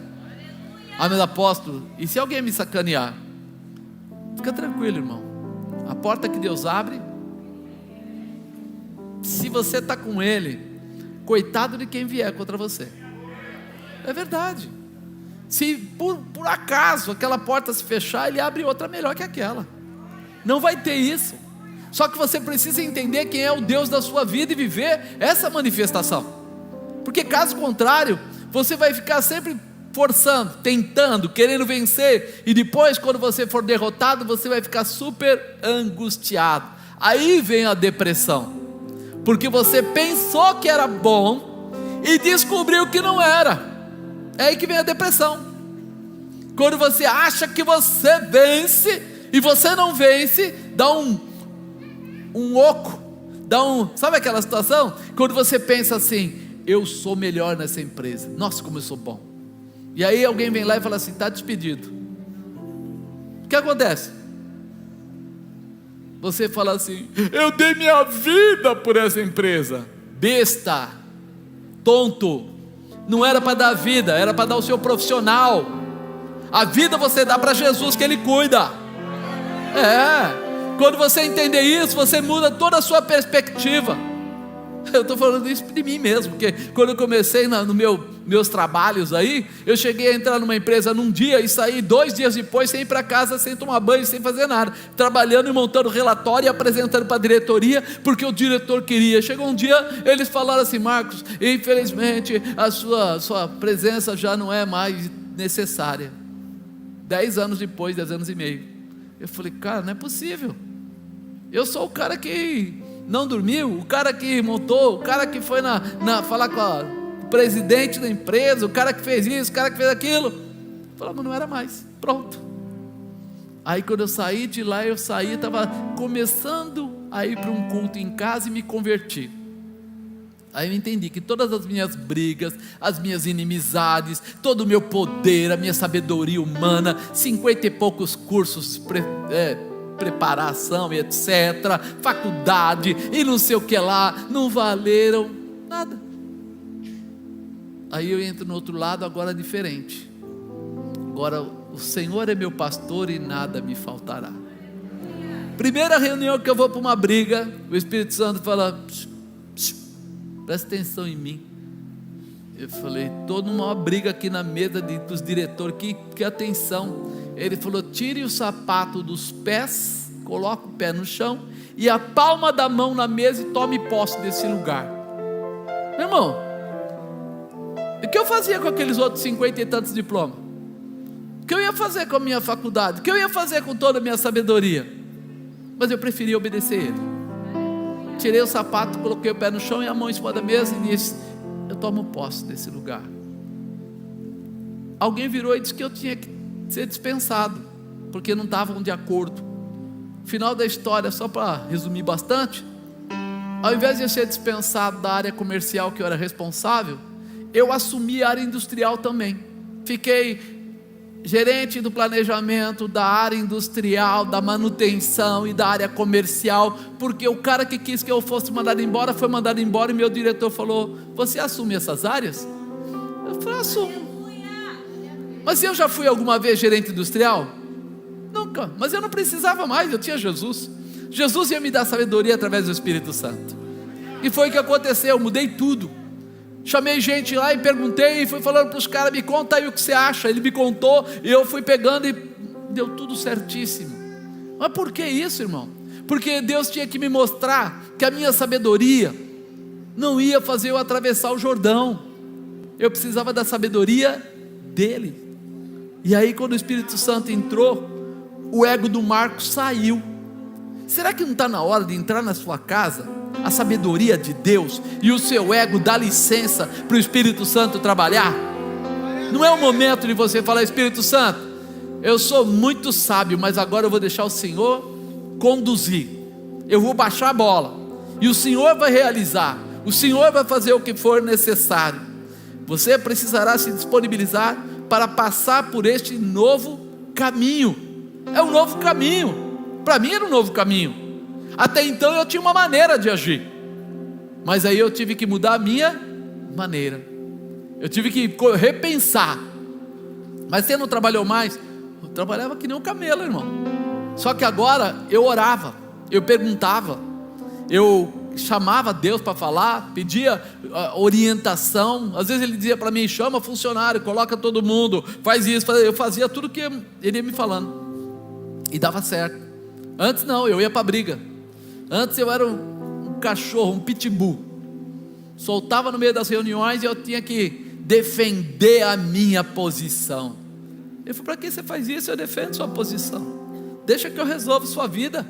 Speaker 1: Ah, meu apóstolo, e se alguém me sacanear? Fica tranquilo, irmão, a porta que Deus abre, se você está com Ele, coitado de quem vier contra você. É verdade. Se por acaso aquela porta se fechar, ele abre outra melhor que aquela. Não vai ter isso. Só que você precisa entender quem é o Deus da sua vida e viver essa manifestação. Porque caso contrário, você vai ficar sempre forçando, tentando, querendo vencer, e depois, quando você for derrotado, você vai ficar super angustiado. Aí vem a depressão, porque você pensou que era bom e descobriu que não era. É aí que vem a depressão. Quando você acha que você vence e você não vence, dá um oco, sabe aquela situação? Quando você pensa assim: eu sou melhor nessa empresa, nossa, como eu sou bom. E aí alguém vem lá e fala assim: está despedido. O que acontece? Você fala assim: eu dei minha vida por essa empresa. Besta, tonto, não era para dar vida, era para dar o seu profissional. A vida você dá para Jesus, que Ele cuida. Quando você entender isso, você muda toda a sua perspectiva. Eu estou falando isso de mim mesmo, porque quando eu comecei nos meus trabalhos aí, eu cheguei a entrar numa empresa num dia e saí 2 dias depois sem ir para casa, sem tomar banho, sem fazer nada, trabalhando e montando relatório e apresentando para a diretoria, porque o diretor queria. Chegou um dia, eles falaram assim: Marcos, infelizmente a sua presença já não é mais necessária. 10 anos depois, 10 anos e meio, eu falei: cara, não é possível. Eu sou o cara que não dormiu, o cara que montou, o cara que foi falar com o presidente da empresa, o cara que fez isso, o cara que fez aquilo. Falei: mas não era mais, pronto. Aí quando eu saí de lá, estava começando a ir para um culto em casa e me converti. Aí eu entendi que todas as minhas brigas, as minhas inimizades, todo o meu poder, a minha sabedoria humana, 50 e poucos cursos preparação, etc., faculdade e não sei o que lá, não valeram nada. Aí eu entro no outro lado, agora diferente. Agora o Senhor é meu pastor e nada me faltará. Primeira reunião que eu vou para uma briga, o Espírito Santo fala: presta atenção em mim. Eu falei: estou numa briga aqui na mesa dos diretores, que atenção. Ele falou: tire o sapato dos pés, coloque o pé no chão e a palma da mão na mesa e tome posse desse lugar. Meu irmão, o que eu fazia com aqueles outros 50 e tantos diplomas? O que eu ia fazer com a minha faculdade? O que eu ia fazer com toda a minha sabedoria? Mas eu preferi obedecer ele. Tirei o sapato, coloquei o pé no chão e a mão em cima da mesa e disse: eu tomo posse desse lugar. Alguém virou e disse que eu tinha que ser dispensado, porque não estavam de acordo. Final da história, só para resumir bastante, ao invés de eu ser dispensado da área comercial que eu era responsável, eu assumi a área industrial também. Fiquei gerente do planejamento, da área industrial, da manutenção e da área comercial, porque o cara que quis que eu fosse mandado embora, foi mandado embora, e meu diretor falou: você assume essas áreas? Eu falei: assumo. Mas eu já fui alguma vez gerente industrial? Nunca, mas eu não precisava mais, eu tinha Jesus. Jesus ia me dar sabedoria através do Espírito Santo. E foi o que aconteceu, eu mudei tudo. Chamei gente lá e perguntei, e fui falando para os caras: me conta aí o que você acha. Ele me contou, e eu fui pegando e deu tudo certíssimo. Mas por que isso, irmão? Porque Deus tinha que me mostrar que a minha sabedoria não ia fazer eu atravessar o Jordão. Eu precisava da sabedoria dele. E aí quando o Espírito Santo entrou, o ego do Marcos saiu. Será que não está na hora de entrar na sua casa a sabedoria de Deus e o seu ego dá licença para o Espírito Santo trabalhar? Não é o momento de você falar: Espírito Santo, eu sou muito sábio, mas agora eu vou deixar o Senhor conduzir, eu vou baixar a bola e o Senhor vai realizar, o Senhor vai fazer o que for necessário. Você precisará se disponibilizar para passar por este novo caminho. É um novo caminho. Para mim era um novo caminho. Até então eu tinha uma maneira de agir, mas aí eu tive que mudar a minha maneira. Eu tive que repensar. Mas você não trabalhou mais? Eu trabalhava que nem um camelo, irmão. Só que agora eu orava, eu perguntava, eu chamava Deus para falar, pedia orientação. Às vezes ele dizia para mim: chama funcionário, coloca todo mundo, faz isso. Eu fazia tudo que ele ia me falando, e dava certo. Antes não, eu ia para a briga. Antes eu era um cachorro, um pitbull, soltava no meio das reuniões e eu tinha que defender a minha posição. Ele falou: para que você faz isso? Eu defendo sua posição, deixa que eu resolvo sua vida.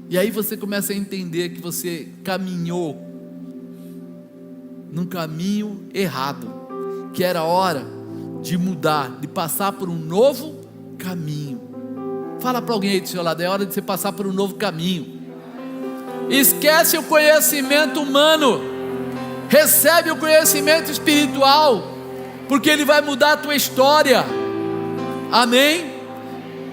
Speaker 1: E aí você começa a entender que você caminhou num caminho errado, que era hora de mudar, de passar por um novo caminho. Fala para alguém aí do seu lado: é hora de você passar por um novo caminho. Esquece o conhecimento humano, recebe o conhecimento espiritual, porque ele vai mudar a tua história. Amém?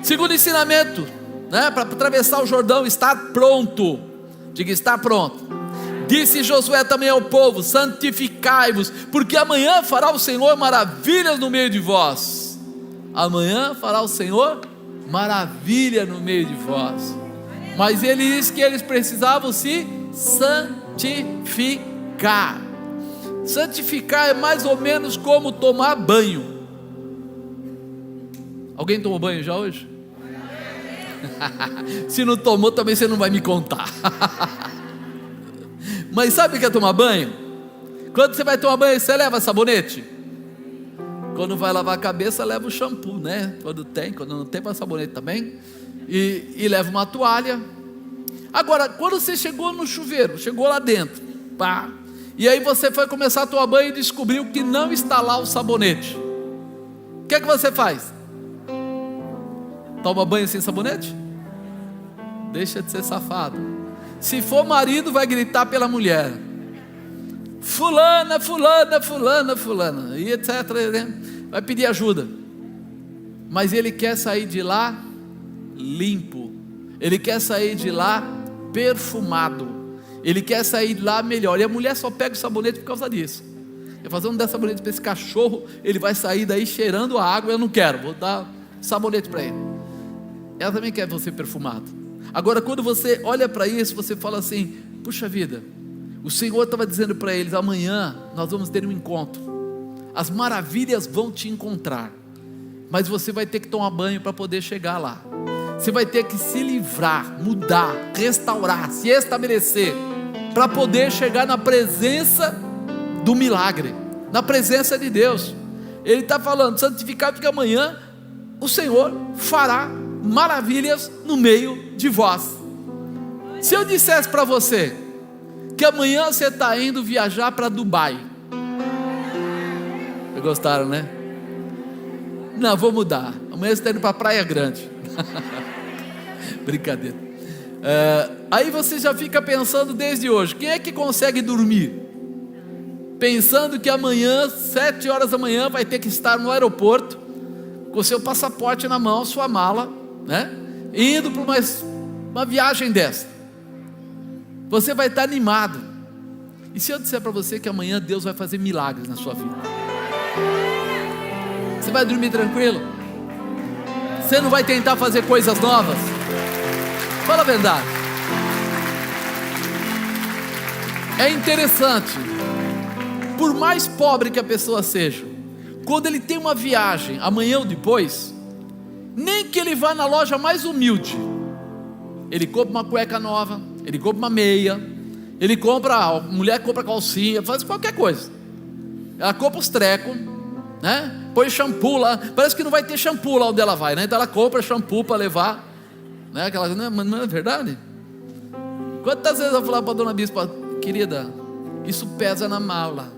Speaker 1: Segundo ensinamento, para atravessar o Jordão: estar pronto. Diga: estar pronto. Disse Josué também ao povo: santificai-vos, porque amanhã fará o Senhor maravilhas no meio de vós. Amanhã fará o Senhor maravilha no meio de vós. Mas ele disse que eles precisavam se santificar. Santificar é mais ou menos como tomar banho. Alguém tomou banho já hoje? Se não tomou, também você não vai me contar. Mas sabe o que é tomar banho? Quando você vai tomar banho, você leva sabonete? Quando vai lavar a cabeça, leva o shampoo, né? Quando não tem, para sabonete também. E leva uma toalha. Agora, quando você chegou no chuveiro, chegou lá dentro, pá, e aí você foi começar a tomar banho e descobriu que não está lá o sabonete, o que é que você faz? Toma banho sem sabonete? Deixa de ser safado. Se for marido, vai gritar pela mulher: fulana, fulana, fulana, fulana, e etc, vai pedir ajuda. Mas ele quer sair de lá limpo, ele quer sair de lá perfumado, ele quer sair de lá melhor. E a mulher só pega o sabonete por causa disso. Eu falo: não der sabonete para esse cachorro, ele vai sair daí cheirando a água. Eu não quero, vou dar sabonete para ele. Ela também quer você perfumado. Agora, quando você olha para isso, você fala assim: puxa vida, o Senhor estava dizendo para eles: amanhã nós vamos ter um encontro, as maravilhas vão te encontrar, mas você vai ter que tomar banho para poder chegar lá. Você vai ter que se livrar, mudar, restaurar, se estabelecer, para poder chegar na presença do milagre, na presença de Deus. Ele está falando: santificado, porque amanhã o Senhor fará maravilhas no meio de vós. Se eu dissesse para você que amanhã você está indo viajar para Dubai, vocês gostaram, né? Não, vou mudar. Amanhã você está indo para a Praia Grande. Brincadeira. Aí você já fica pensando desde hoje: quem é que consegue dormir pensando que amanhã, 7 horas da manhã, vai ter que estar no aeroporto com o seu passaporte na mão, sua mala, né? Indo para uma viagem dessa? Você vai estar animado. E se eu disser para você que amanhã Deus vai fazer milagres na sua vida? Você vai dormir tranquilo? Você não vai tentar fazer coisas novas? Fala a verdade. É interessante, por mais pobre que a pessoa seja, quando ele tem uma viagem amanhã ou depois, nem que ele vá na loja mais humilde, ele compra uma cueca nova, ele compra uma meia, ele compra, a mulher compra calcinha, faz qualquer coisa, ela compra os trecos, né? Põe shampoo lá, parece que não vai ter shampoo lá onde ela vai, né? Então ela compra shampoo para levar, né? Aquela, não é verdade? Quantas vezes eu vou falar para a dona Bispa: querida, isso pesa na mala,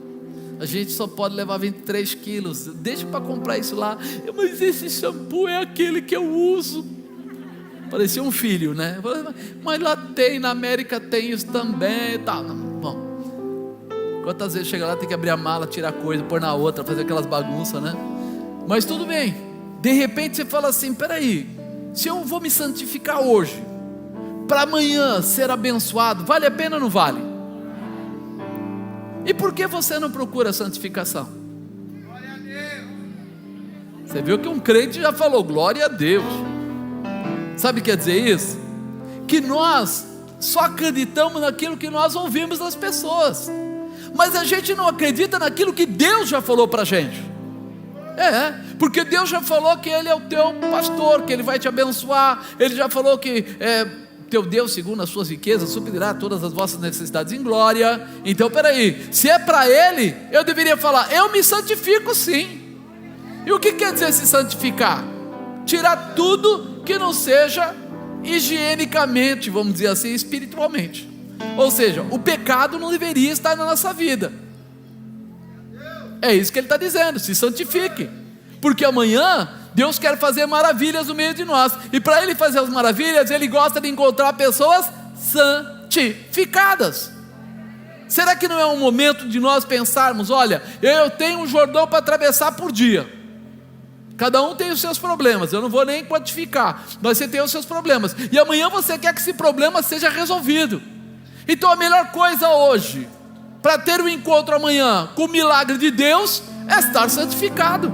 Speaker 1: a gente só pode levar 23 quilos, deixa para comprar isso lá. Mas esse shampoo é aquele que eu uso. Parecia um filho, né? Mas lá tem, na América tem isso também e tal. Bom, quantas vezes chega lá, tem que abrir a mala, tirar coisa, pôr na outra, fazer aquelas bagunças, né? Mas tudo bem. De repente você fala assim: peraí, se eu vou me santificar hoje, para amanhã ser abençoado, vale a pena ou não vale? E por que você não procura santificação? Glória a Deus. Você viu que um crente já falou glória a Deus. Sabe o que quer dizer isso? Que nós só acreditamos naquilo que nós ouvimos das pessoas, mas a gente não acredita naquilo que Deus já falou para a gente. Porque Deus já falou que Ele é o teu pastor, que Ele vai te abençoar. Ele já falou que teu Deus, segundo as suas riquezas, suprirá todas as vossas necessidades em glória. Então peraí, se é para Ele, eu deveria falar: eu me santifico sim. E o que quer dizer se santificar? Tirar tudo que não seja higienicamente, vamos dizer assim, espiritualmente. Ou seja, o pecado não deveria estar na nossa vida. É isso que ele está dizendo: se santifique, porque amanhã Deus quer fazer maravilhas no meio de nós, e para Ele fazer as maravilhas, Ele gosta de encontrar pessoas santificadas. Será que não é um momento de nós pensarmos: olha, eu tenho um Jordão para atravessar por dia, cada um tem os seus problemas, eu não vou nem quantificar, mas você tem os seus problemas, e amanhã você quer que esse problema seja resolvido. Então a melhor coisa hoje, para ter um encontro amanhã com o milagre de Deus, é estar santificado,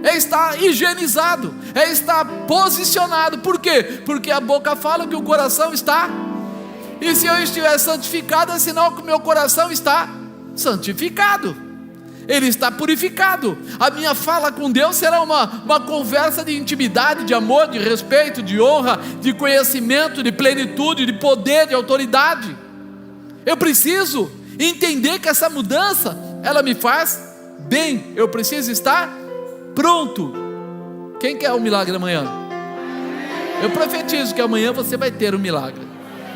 Speaker 1: é estar higienizado, é estar posicionado. Por quê? Porque a boca fala que o coração está, e se eu estiver santificado, é sinal que o meu coração está santificado, ele está purificado. A minha fala com Deus será uma conversa de intimidade, de amor, de respeito, de honra, de conhecimento, de plenitude, de poder, de autoridade. Eu preciso entender que essa mudança, ela me faz bem. Eu preciso estar pronto. Quem quer um milagre amanhã? Eu profetizo que amanhã você vai ter um milagre.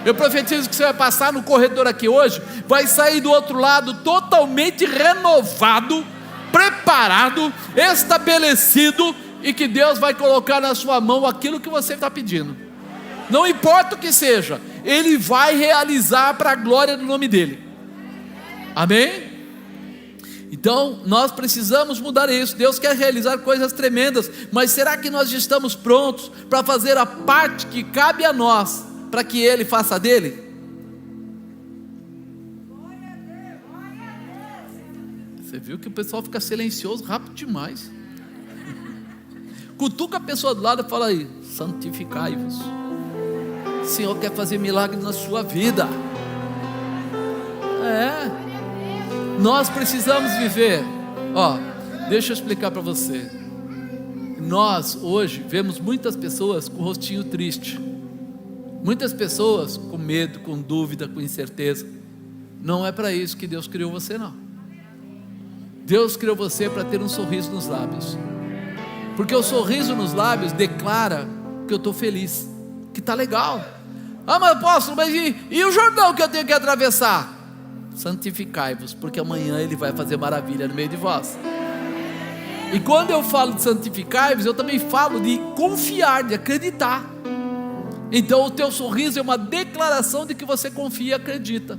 Speaker 1: Eu profetizo que você vai passar no corredor aqui hoje, vai sair do outro lado totalmente renovado, preparado, estabelecido, e que Deus vai colocar na sua mão aquilo que você está pedindo. Não importa o que seja, Ele vai realizar para a glória do nome dEle. Amém? Então nós precisamos mudar isso. Deus quer realizar coisas tremendas, mas será que nós estamos prontos para fazer a parte que cabe a nós, para que Ele faça a dele? Você viu que o pessoal fica silencioso rápido demais. Cutuca a pessoa do lado e fala aí: santificai-vos. O Senhor quer fazer milagre na sua vida. Nós precisamos viver. Deixa eu explicar para você. Nós hoje vemos muitas pessoas com o rostinho triste, muitas pessoas com medo, com dúvida, com incerteza. Não é para isso que Deus criou você, não. Deus criou você para ter um sorriso nos lábios, porque o sorriso nos lábios declara que eu estou feliz, que está legal. Mas apóstolo, mas e o Jordão que eu tenho que atravessar? Santificai-vos, porque amanhã Ele vai fazer maravilha no meio de vós. E quando eu falo de santificai-vos, eu também falo de confiar, de acreditar. Então o teu sorriso é uma declaração de que você confia e acredita,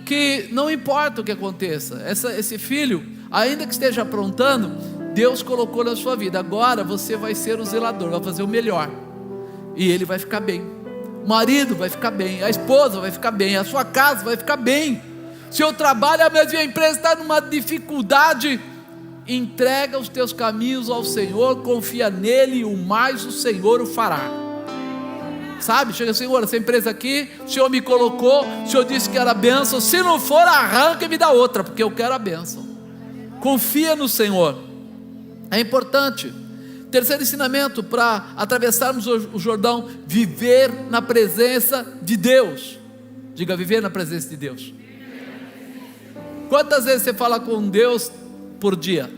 Speaker 1: que não importa o que aconteça, esse filho, ainda que esteja aprontando, Deus colocou na sua vida. Agora você vai ser o zelador, vai fazer o melhor, e ele vai ficar bem. O marido vai ficar bem, a esposa vai ficar bem, a sua casa vai ficar bem. Seu trabalho, a minha empresa está numa dificuldade, entrega os teus caminhos ao Senhor, confia nele, e o mais o Senhor o fará. Sabe, chega: Senhor, essa empresa aqui, o Senhor me colocou, o Senhor disse que era bênção, se não for, arranca e me dá outra, porque eu quero a bênção. Confia no Senhor, é importante. Terceiro ensinamento para atravessarmos o Jordão: viver na presença de Deus. Diga: viver na presença de Deus. Quantas vezes você fala com Deus por dia?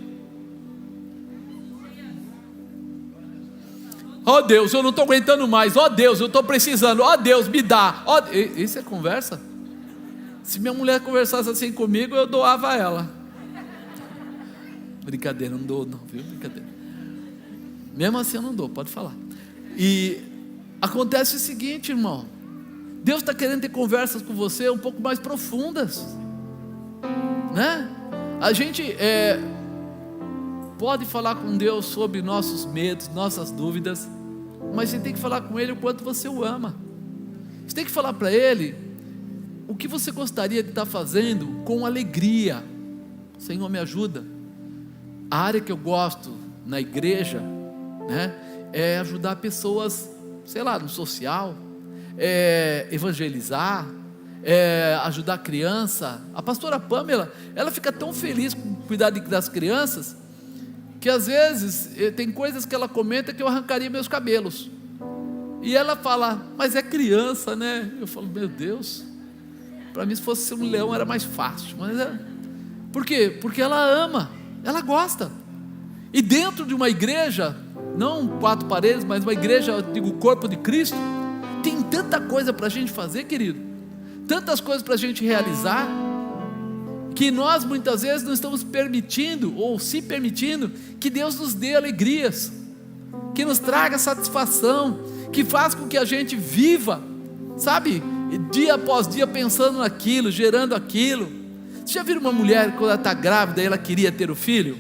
Speaker 1: Deus, eu não estou aguentando mais. Deus, eu estou precisando. Deus, me dá. Isso é conversa? Se minha mulher conversasse assim comigo, eu doava ela. Brincadeira, não dou não, viu? Brincadeira. Mesmo assim eu não dou, pode falar. E acontece o seguinte, irmão: Deus está querendo ter conversas com você um pouco mais profundas, né? A gente pode falar com Deus sobre nossos medos, nossas dúvidas, mas você tem que falar com Ele o quanto você o ama. Você tem que falar para Ele o que você gostaria de estar fazendo com alegria. Senhor, me ajuda. A área que eu gosto na igreja, né, é ajudar pessoas, sei lá, no social, evangelizar, ajudar a criança. A pastora Pamela, ela fica tão feliz com cuidar das crianças, que às vezes tem coisas que ela comenta que eu arrancaria meus cabelos, e ela fala, mas é criança, né? Eu falo, meu Deus, para mim se fosse um leão era mais fácil. Mas por quê? Porque ela ama, ela gosta. E dentro de uma igreja, não 4 paredes, mas uma igreja, eu digo, o corpo de Cristo, tem tanta coisa para a gente fazer, querido, tantas coisas para a gente realizar, que nós muitas vezes não estamos permitindo, ou se permitindo, que Deus nos dê alegrias, que nos traga satisfação, que faz com que a gente viva, sabe, dia após dia pensando naquilo, gerando aquilo. Você já viu uma mulher quando ela está grávida e ela queria ter o filho?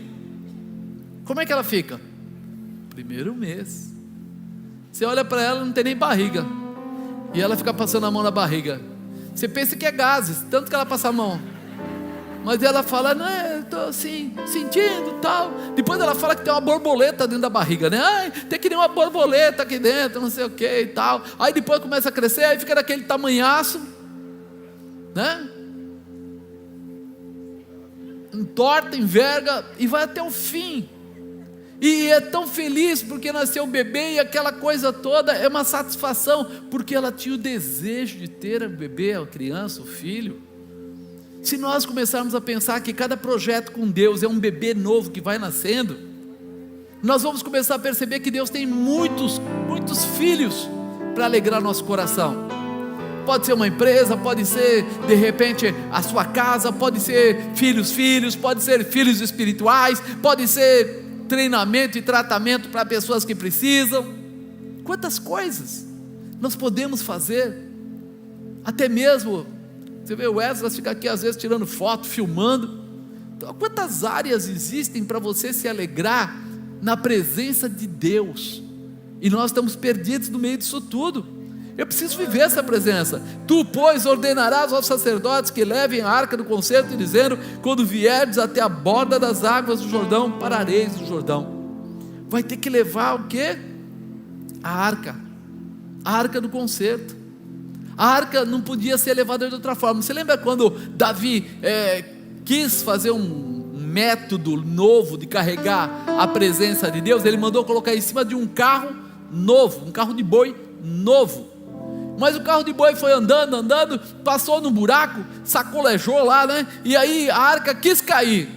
Speaker 1: Como é que ela fica? Primeiro mês, você olha para ela, não tem nem barriga, e ela fica passando a mão na barriga, você pensa que é gases, tanto que ela passa a mão, mas ela fala, não, estou assim, sentindo tal. Depois ela fala que tem uma borboleta dentro da barriga, né? Ai, tem que ter uma borboleta aqui dentro, não sei o que e tal. Aí depois começa a crescer, aí fica daquele tamanhaço, né? Entorta, enverga e vai até o fim. E é tão feliz porque nasceu o bebê, e aquela coisa toda é uma satisfação, porque ela tinha o desejo de ter o bebê, a criança, o filho. Se nós começarmos a pensar que cada projeto com Deus é um bebê novo que vai nascendo, nós vamos começar a perceber que Deus tem muitos filhos para alegrar nosso coração. Pode ser uma empresa, pode ser de repente a sua casa, pode ser filhos, pode ser filhos espirituais, pode ser treinamento e tratamento para pessoas que precisam. Quantas coisas nós podemos fazer, até mesmo, você vê o Wesley fica aqui às vezes tirando foto, filmando. Então, quantas áreas existem para você se alegrar na presença de Deus, e nós estamos perdidos no meio disso tudo. Eu preciso viver essa presença. Tu, pois, ordenarás aos sacerdotes que levem a arca do concerto, dizendo, quando vierdes até a borda das águas do Jordão, parareis no Jordão. Vai ter que levar o quê? A arca do concerto. A arca não podia ser levada de outra forma. Você lembra quando Davi quis fazer um método novo de carregar a presença de Deus? Ele mandou colocar em cima de um carro novo, um carro de boi novo. Mas o carro de boi foi andando, passou no buraco, sacolejou lá, né? E aí a arca quis cair.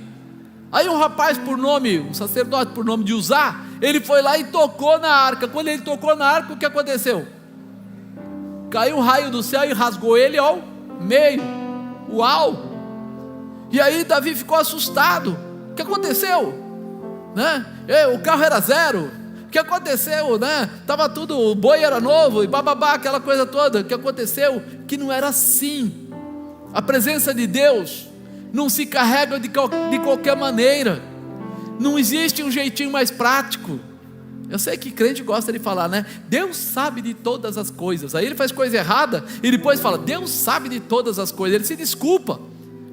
Speaker 1: Aí um rapaz por nome, um sacerdote por nome de Uzá, ele foi lá e tocou na arca. Quando ele tocou na arca, o que aconteceu? Caiu um raio do céu e rasgou ele ao meio. Uau! E aí Davi ficou assustado. O que aconteceu? Né? O carro era zero. O que aconteceu? Né? Tava tudo, o boi era novo e bababá, aquela coisa toda. O que aconteceu? Que não era assim. A presença de Deus não se carrega de qualquer maneira. Não existe um jeitinho mais prático. Eu sei que crente gosta de falar, né? Deus sabe de todas as coisas. Aí ele faz coisa errada e depois fala, Deus sabe de todas as coisas. Ele se desculpa,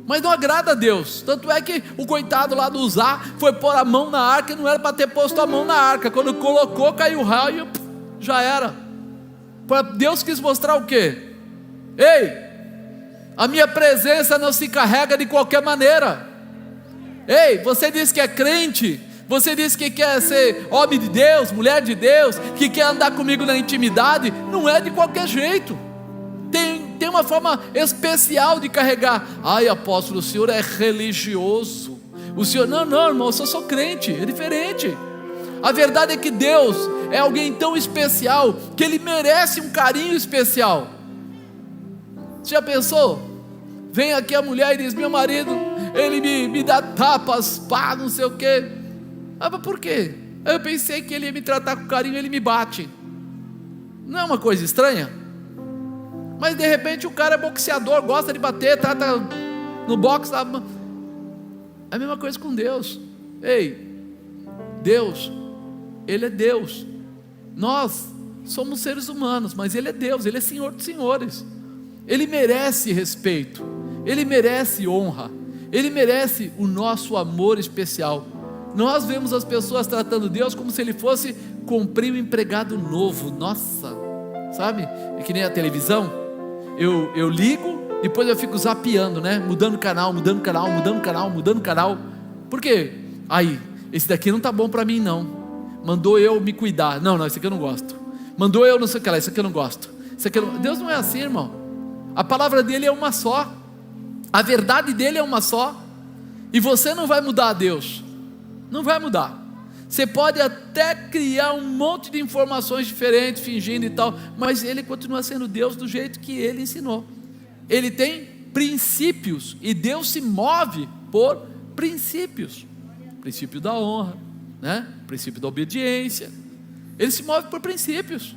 Speaker 1: mas não agrada a Deus. Tanto é que o coitado lá do Uzá foi pôr a mão na arca e não era para ter posto a mão na arca. Quando colocou, caiu o raio, já era. Deus quis mostrar o quê? Ei, a minha presença não se carrega de qualquer maneira. Ei, você diz que é crente, você diz que quer ser homem de Deus, mulher de Deus, que quer andar comigo na intimidade, não é de qualquer jeito. Tem uma forma especial de carregar. Ai, apóstolo, o senhor é religioso. O senhor, não, irmão, eu sou crente, é diferente. A verdade é que Deus é alguém tão especial, que Ele merece um carinho especial. Você já pensou? Vem aqui a mulher e diz, meu marido, ele me dá tapas, pá, não sei o quê. Ah, mas por quê? Eu pensei que ele ia me tratar com carinho, ele me bate. Não é uma coisa estranha? Mas de repente o cara é boxeador, gosta de bater, trata no boxe. É a mesma coisa com Deus. Ei, Deus, Ele é Deus. Nós somos seres humanos, mas Ele é Deus, Ele é Senhor dos senhores. Ele merece respeito, Ele merece honra, Ele merece o nosso amor especial. Nós vemos as pessoas tratando Deus como se Ele fosse cumprir um empregado novo. Nossa, sabe? É que nem a televisão, eu ligo, depois eu fico zapeando, né? Mudando canal, mudando canal, mudando canal, mudando canal. Por quê? Aí, esse daqui não tá bom para mim não. Mandou eu me cuidar. Não, esse aqui eu não gosto. Mandou eu não sei o que lá, esse aqui eu não gosto. Esse aqui eu não... Deus não é assim, irmão. A palavra dele é uma só. A verdade dele é uma só. E você não vai mudar a Deus. Não vai mudar. Você pode até criar um monte de informações diferentes, fingindo e tal, mas ele continua sendo Deus do jeito que ele ensinou. Ele tem princípios, e Deus se move por princípios. Princípio da honra, né? Princípio da obediência. Ele se move por princípios.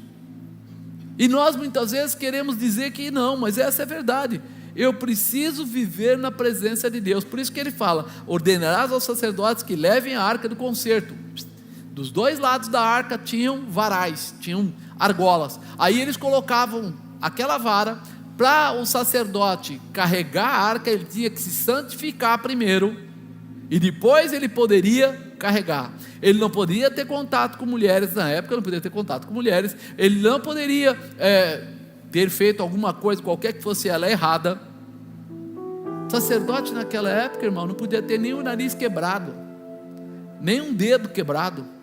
Speaker 1: E nós muitas vezes queremos dizer que não, mas essa é a verdade. Eu preciso viver na presença de Deus. Por isso que ele fala: ordenarás aos sacerdotes que levem a arca do concerto. Dos dois lados da arca tinham varais, tinham argolas. Aí eles colocavam aquela vara. Para o sacerdote carregar a arca, ele tinha que se santificar primeiro, e depois ele poderia carregar. Ele não podia ter contato com mulheres, na época não podia ter contato com mulheres. Ele não poderia ter feito alguma coisa, qualquer que fosse ela, errada. O sacerdote naquela época, irmão, não podia ter nem o nariz quebrado, nem um dedo quebrado.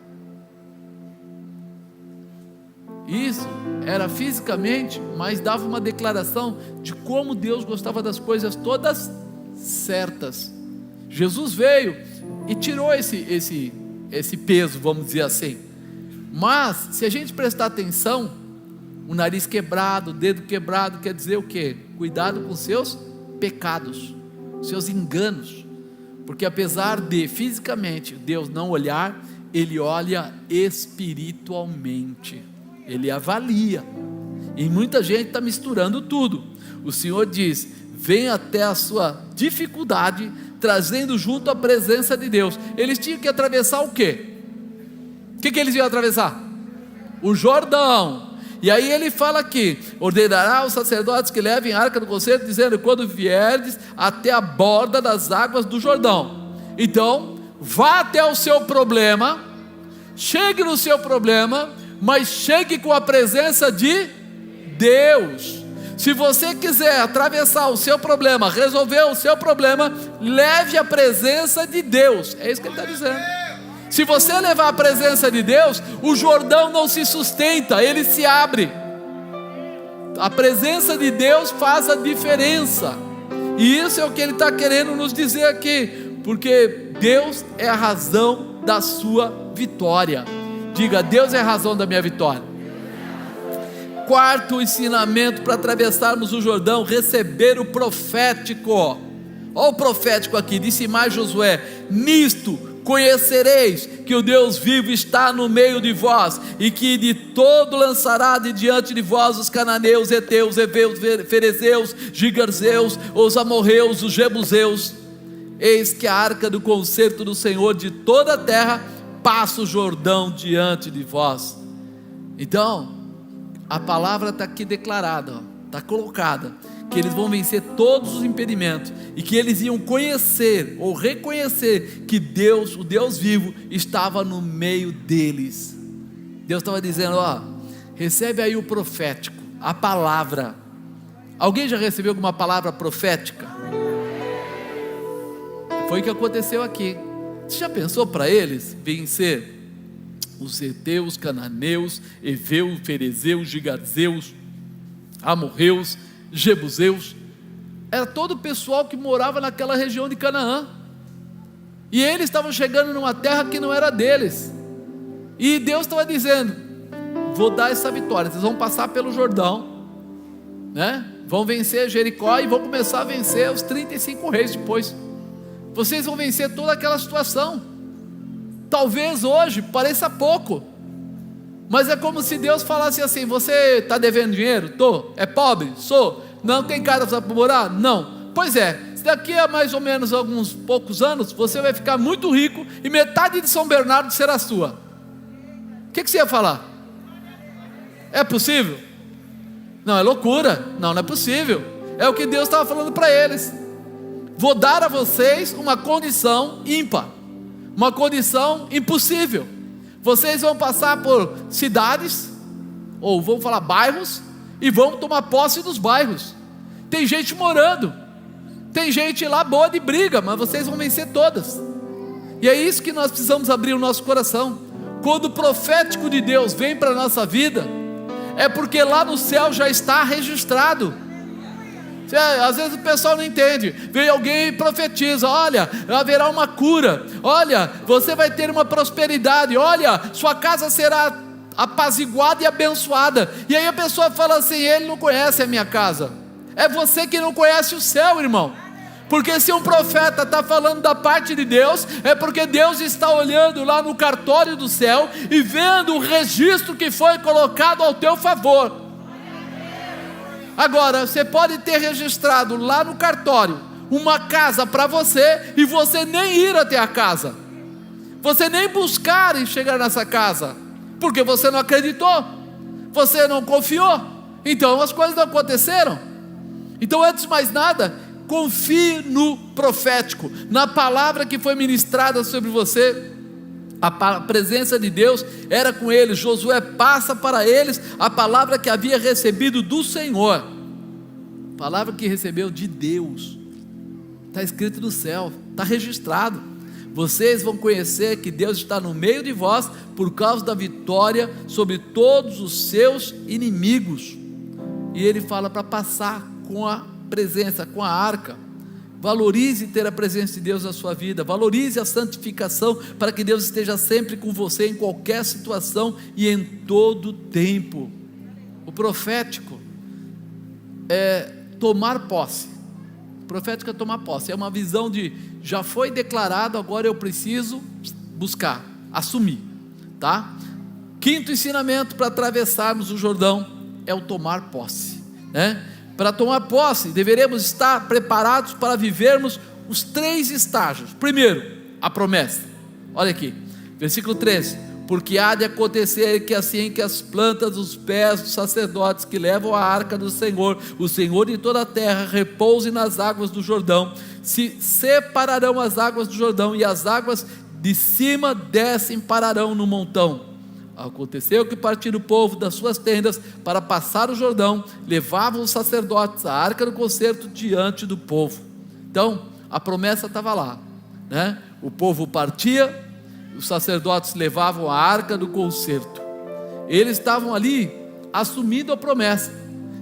Speaker 1: Isso era fisicamente, mas dava uma declaração de como Deus gostava das coisas todas certas. Jesus veio e tirou esse peso, vamos dizer assim. Mas se a gente prestar atenção, o nariz quebrado, o dedo quebrado, quer dizer o quê? Cuidado com seus pecados, seus enganos. Porque apesar de fisicamente Deus não olhar, Ele olha espiritualmente. Ele avalia. E muita gente está misturando tudo. O Senhor diz: vem até a sua dificuldade, trazendo junto a presença de Deus. Eles tinham que atravessar o quê? O que eles iam atravessar? O Jordão. E aí ele fala aqui: ordenará aos sacerdotes que levem a arca do concerto, dizendo: quando vierdes até a borda das águas do Jordão. Então, vá até o seu problema, chegue no seu problema, mas chegue com a presença de Deus. Se você quiser atravessar o seu problema, resolver o seu problema, leve a presença de Deus. É isso que ele está dizendo. Se você levar a presença de Deus, o Jordão não se sustenta, ele se abre. A presença de Deus faz a diferença. E isso é o que ele está querendo nos dizer aqui, porque Deus é a razão da sua vitória. Diga: Deus é a razão da minha vitória. Quarto ensinamento para atravessarmos o Jordão: receber o profético. Olha o profético aqui, disse mais Josué: nisto conhecereis que o Deus vivo está no meio de vós, e que de todo lançará de diante de vós os cananeus, heteus, heveus, ferezeus, gigarzeus, os amorreus, os jebuseus. Eis que a arca do concerto do Senhor de toda a terra passa o Jordão diante de vós. Então, a palavra está aqui declarada, está colocada, que eles vão vencer todos os impedimentos, e que eles iam conhecer, ou reconhecer, que Deus, o Deus vivo, estava no meio deles. Deus estava dizendo: recebe aí o profético, a palavra. Alguém já recebeu alguma palavra profética? Foi o que aconteceu aqui. Você já pensou para eles vencer os heteus, cananeus, heveus, ferezeus, gigarzeus, amorreus, jebuseus? Era todo o pessoal que morava naquela região de Canaã, e eles estavam chegando numa terra que não era deles, e Deus estava dizendo: vou dar essa vitória, vocês vão passar pelo Jordão, né? Vão vencer Jericó, e vão começar a vencer os 35 reis depois. Vocês vão vencer toda aquela situação. Talvez hoje pareça pouco, mas é como se Deus falasse assim: você está devendo dinheiro? Estou. É pobre? Sou. Não tem casa para morar? Não. Pois é, daqui a mais ou menos alguns poucos anos, você vai ficar muito rico, e metade de São Bernardo será sua. O que você ia falar? É possível? Não, é loucura. Não é possível. É o que Deus estava falando para eles: vou dar a vocês uma condição ímpar, uma condição impossível. Vocês vão passar por cidades ou vamos falar bairros, e vamos tomar posse dos bairros. Tem gente morando, tem gente lá boa de briga, mas vocês vão vencer todas. E é isso que nós precisamos abrir o nosso coração. Quando o profético de Deus vem para a nossa vida, é porque lá no céu já está registrado. Às vezes o pessoal não entende. Vem alguém e profetiza: olha, haverá uma cura, olha, você vai ter uma prosperidade, olha, sua casa será apaziguada e abençoada. E aí a pessoa fala assim: ele não conhece a minha casa. É você que não conhece o céu, irmão. Porque se um profeta está falando da parte de Deus, é porque Deus está olhando lá no cartório do céu e vendo o registro que foi colocado ao teu favor. Agora, você pode ter registrado lá no cartório uma casa para você, e você nem ir até a casa, você nem buscar e chegar nessa casa, porque você não acreditou, você não confiou, então as coisas não aconteceram. Então, antes de mais nada, confie no profético, na palavra que foi ministrada sobre você. A presença de Deus era com eles. Josué passa para eles a palavra que havia recebido do Senhor, palavra que recebeu de Deus, está escrito no céu, está registrado. Vocês vão conhecer que Deus está no meio de vós, por causa da vitória sobre todos os seus inimigos. E ele fala para passar com a presença, com a arca. Valorize ter a presença de Deus na sua vida, valorize a santificação, para que Deus esteja sempre com você, em qualquer situação e em todo tempo. O profético é tomar posse. O profético é tomar posse, é uma visão de, já foi declarado, agora eu preciso buscar, assumir, tá? Quinto ensinamento para atravessarmos o Jordão é o tomar posse, né? Para tomar posse, deveremos estar preparados para vivermos os 3 estágios. Primeiro, a promessa. Olha aqui, versículo 13: porque há de acontecer que assim que as plantas dos pés dos sacerdotes que levam a arca do Senhor, o Senhor de toda a terra, repousem nas águas do Jordão, se separarão as águas do Jordão, e as águas de cima descem, pararão no montão. Aconteceu que, partindo o povo das suas tendas para passar o Jordão, levavam os sacerdotes a arca do concerto diante do povo. Então a promessa estava lá, né? O povo partia, os sacerdotes levavam a arca do concerto. Eles estavam ali assumindo a promessa,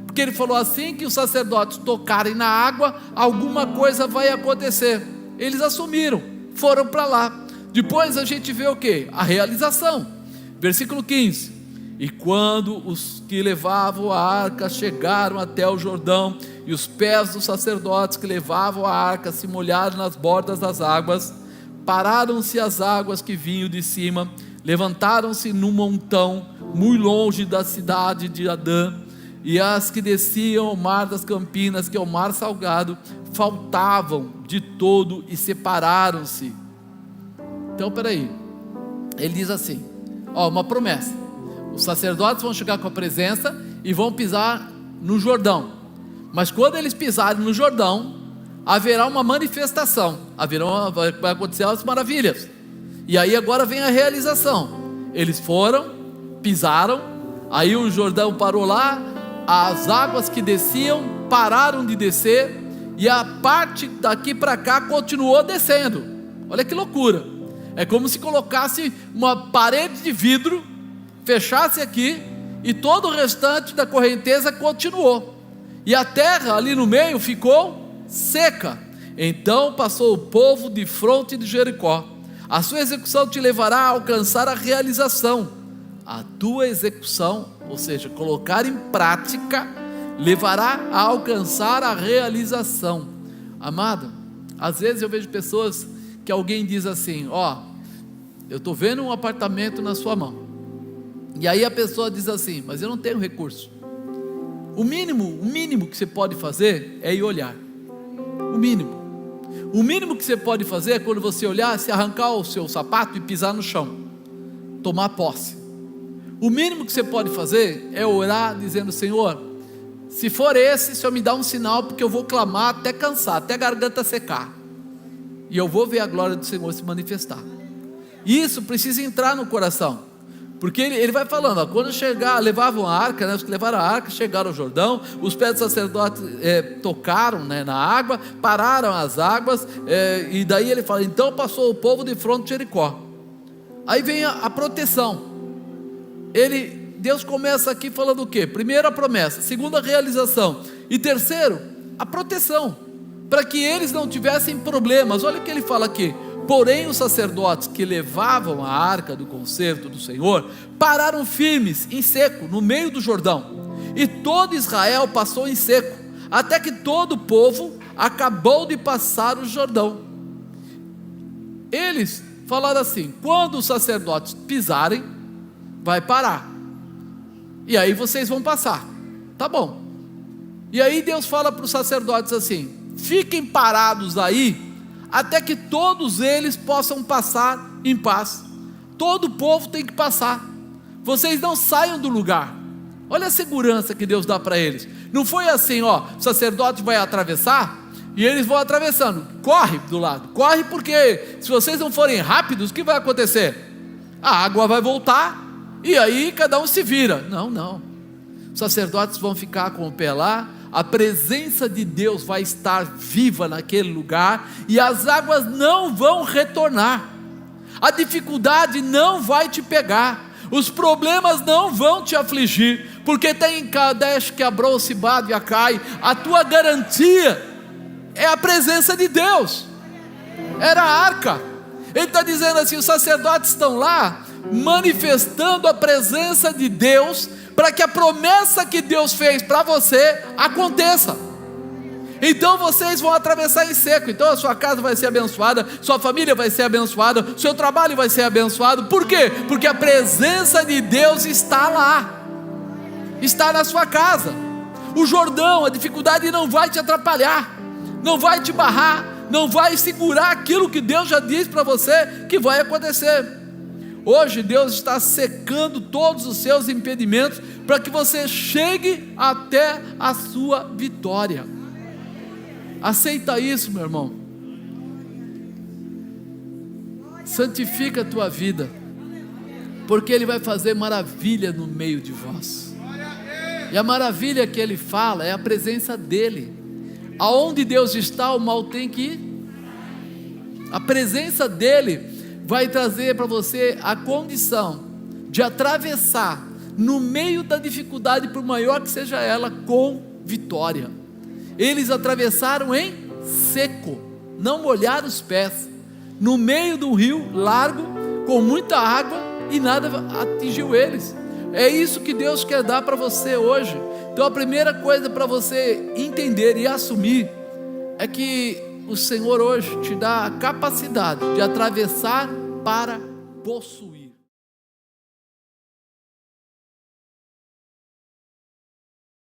Speaker 1: porque ele falou: assim que os sacerdotes tocarem na água, alguma coisa vai acontecer. Eles assumiram, foram para lá. Depois a gente vê o que? A realização. Versículo 15: e quando os que levavam a arca chegaram até o Jordão, e os pés dos sacerdotes que levavam a arca se molharam nas bordas das águas, pararam-se as águas que vinham de cima, levantaram-se num montão muito longe da cidade de Adã, e as que desciam ao mar das Campinas, que é o mar salgado, faltavam de todo e separaram-se. Então peraí, ele diz assim, uma promessa: os sacerdotes vão chegar com a presença e vão pisar no Jordão, mas quando eles pisarem no Jordão, haverá uma manifestação, vai acontecer as maravilhas. E aí agora vem a realização. Eles foram, pisaram, aí o Jordão parou lá, as águas que desciam pararam de descer, e a parte daqui para cá continuou descendo. Olha que loucura! É como se colocasse uma parede de vidro, fechasse aqui, e todo o restante da correnteza continuou, e a terra ali no meio ficou seca. Então passou o povo de fronte de Jericó. A sua execução te levará a alcançar a realização. A tua execução, ou seja, colocar em prática, levará a alcançar a realização. Amado, às vezes eu vejo pessoas que alguém diz assim: eu estou vendo um apartamento na sua mão, e aí a pessoa diz assim: mas eu não tenho recurso. O mínimo que você pode fazer é ir olhar. O mínimo que você pode fazer é, quando você olhar, se arrancar o seu sapato e pisar no chão, tomar posse. O mínimo que você pode fazer é orar dizendo: Senhor, se for esse, o Senhor me dá um sinal, porque eu vou clamar até cansar, até a garganta secar, e eu vou ver a glória do Senhor se manifestar. Isso precisa entrar no coração. Porque ele vai falando, ó, quando levavam a arca, né, os que levaram a arca chegaram ao Jordão, os pés dos sacerdotes tocaram, né, na água, pararam as águas, e daí ele fala, então passou o povo de fronte de Jericó. Aí vem a proteção. Deus começa aqui falando o quê? Primeiro a promessa, segundo a realização, e terceiro, a proteção, para que eles não tivessem problemas. Olha o que ele fala aqui: porém os sacerdotes que levavam a arca do concerto do Senhor pararam firmes em seco no meio do Jordão, e todo Israel passou em seco, até que todo o povo acabou de passar o Jordão. Eles falaram assim: quando os sacerdotes pisarem, vai parar, e aí vocês vão passar, tá bom. E aí Deus fala para os sacerdotes assim: fiquem parados aí, até que todos eles possam passar em paz. Todo o povo tem que passar, vocês não saiam do lugar. Olha a segurança que Deus dá para eles. Não foi assim, ó, o sacerdote vai atravessar, e eles vão atravessando, corre do lado, corre, porque se vocês não forem rápidos, o que vai acontecer? A água vai voltar, e aí cada um se vira. Não, os sacerdotes vão ficar com o pé lá, a presença de Deus vai estar viva naquele lugar, e as águas não vão retornar, a dificuldade não vai te pegar, os problemas não vão te afligir, porque tem em Kadesh que Abrou-se Bad Yacai, a tua garantia é a presença de Deus. Era a arca. Ele está dizendo assim: os sacerdotes estão lá manifestando a presença de Deus, para que a promessa que Deus fez para você aconteça. Então vocês vão atravessar em seco. Então a sua casa vai ser abençoada, sua família vai ser abençoada, seu trabalho vai ser abençoado. Por quê? Porque a presença de Deus está lá, está na sua casa. O Jordão, a dificuldade não vai te atrapalhar, não vai te barrar, não vai segurar aquilo que Deus já disse para você que vai acontecer. Hoje Deus está secando todos os seus impedimentos, para que você chegue até a sua vitória. Aceita isso, meu irmão. Santifica a tua vida, porque Ele vai fazer maravilha no meio de vós. E a maravilha que Ele fala é a presença dEle. Aonde Deus está, o mal tem que ir. A presença dEle vai trazer para você a condição de atravessar no meio da dificuldade, por maior que seja ela, com vitória. Eles atravessaram em seco, não molharam os pés, no meio de um rio largo, com muita água, e nada atingiu eles. É isso que Deus quer dar para você hoje. Então a primeira coisa para você entender e assumir é que o Senhor hoje te dá a capacidade de atravessar para possuir.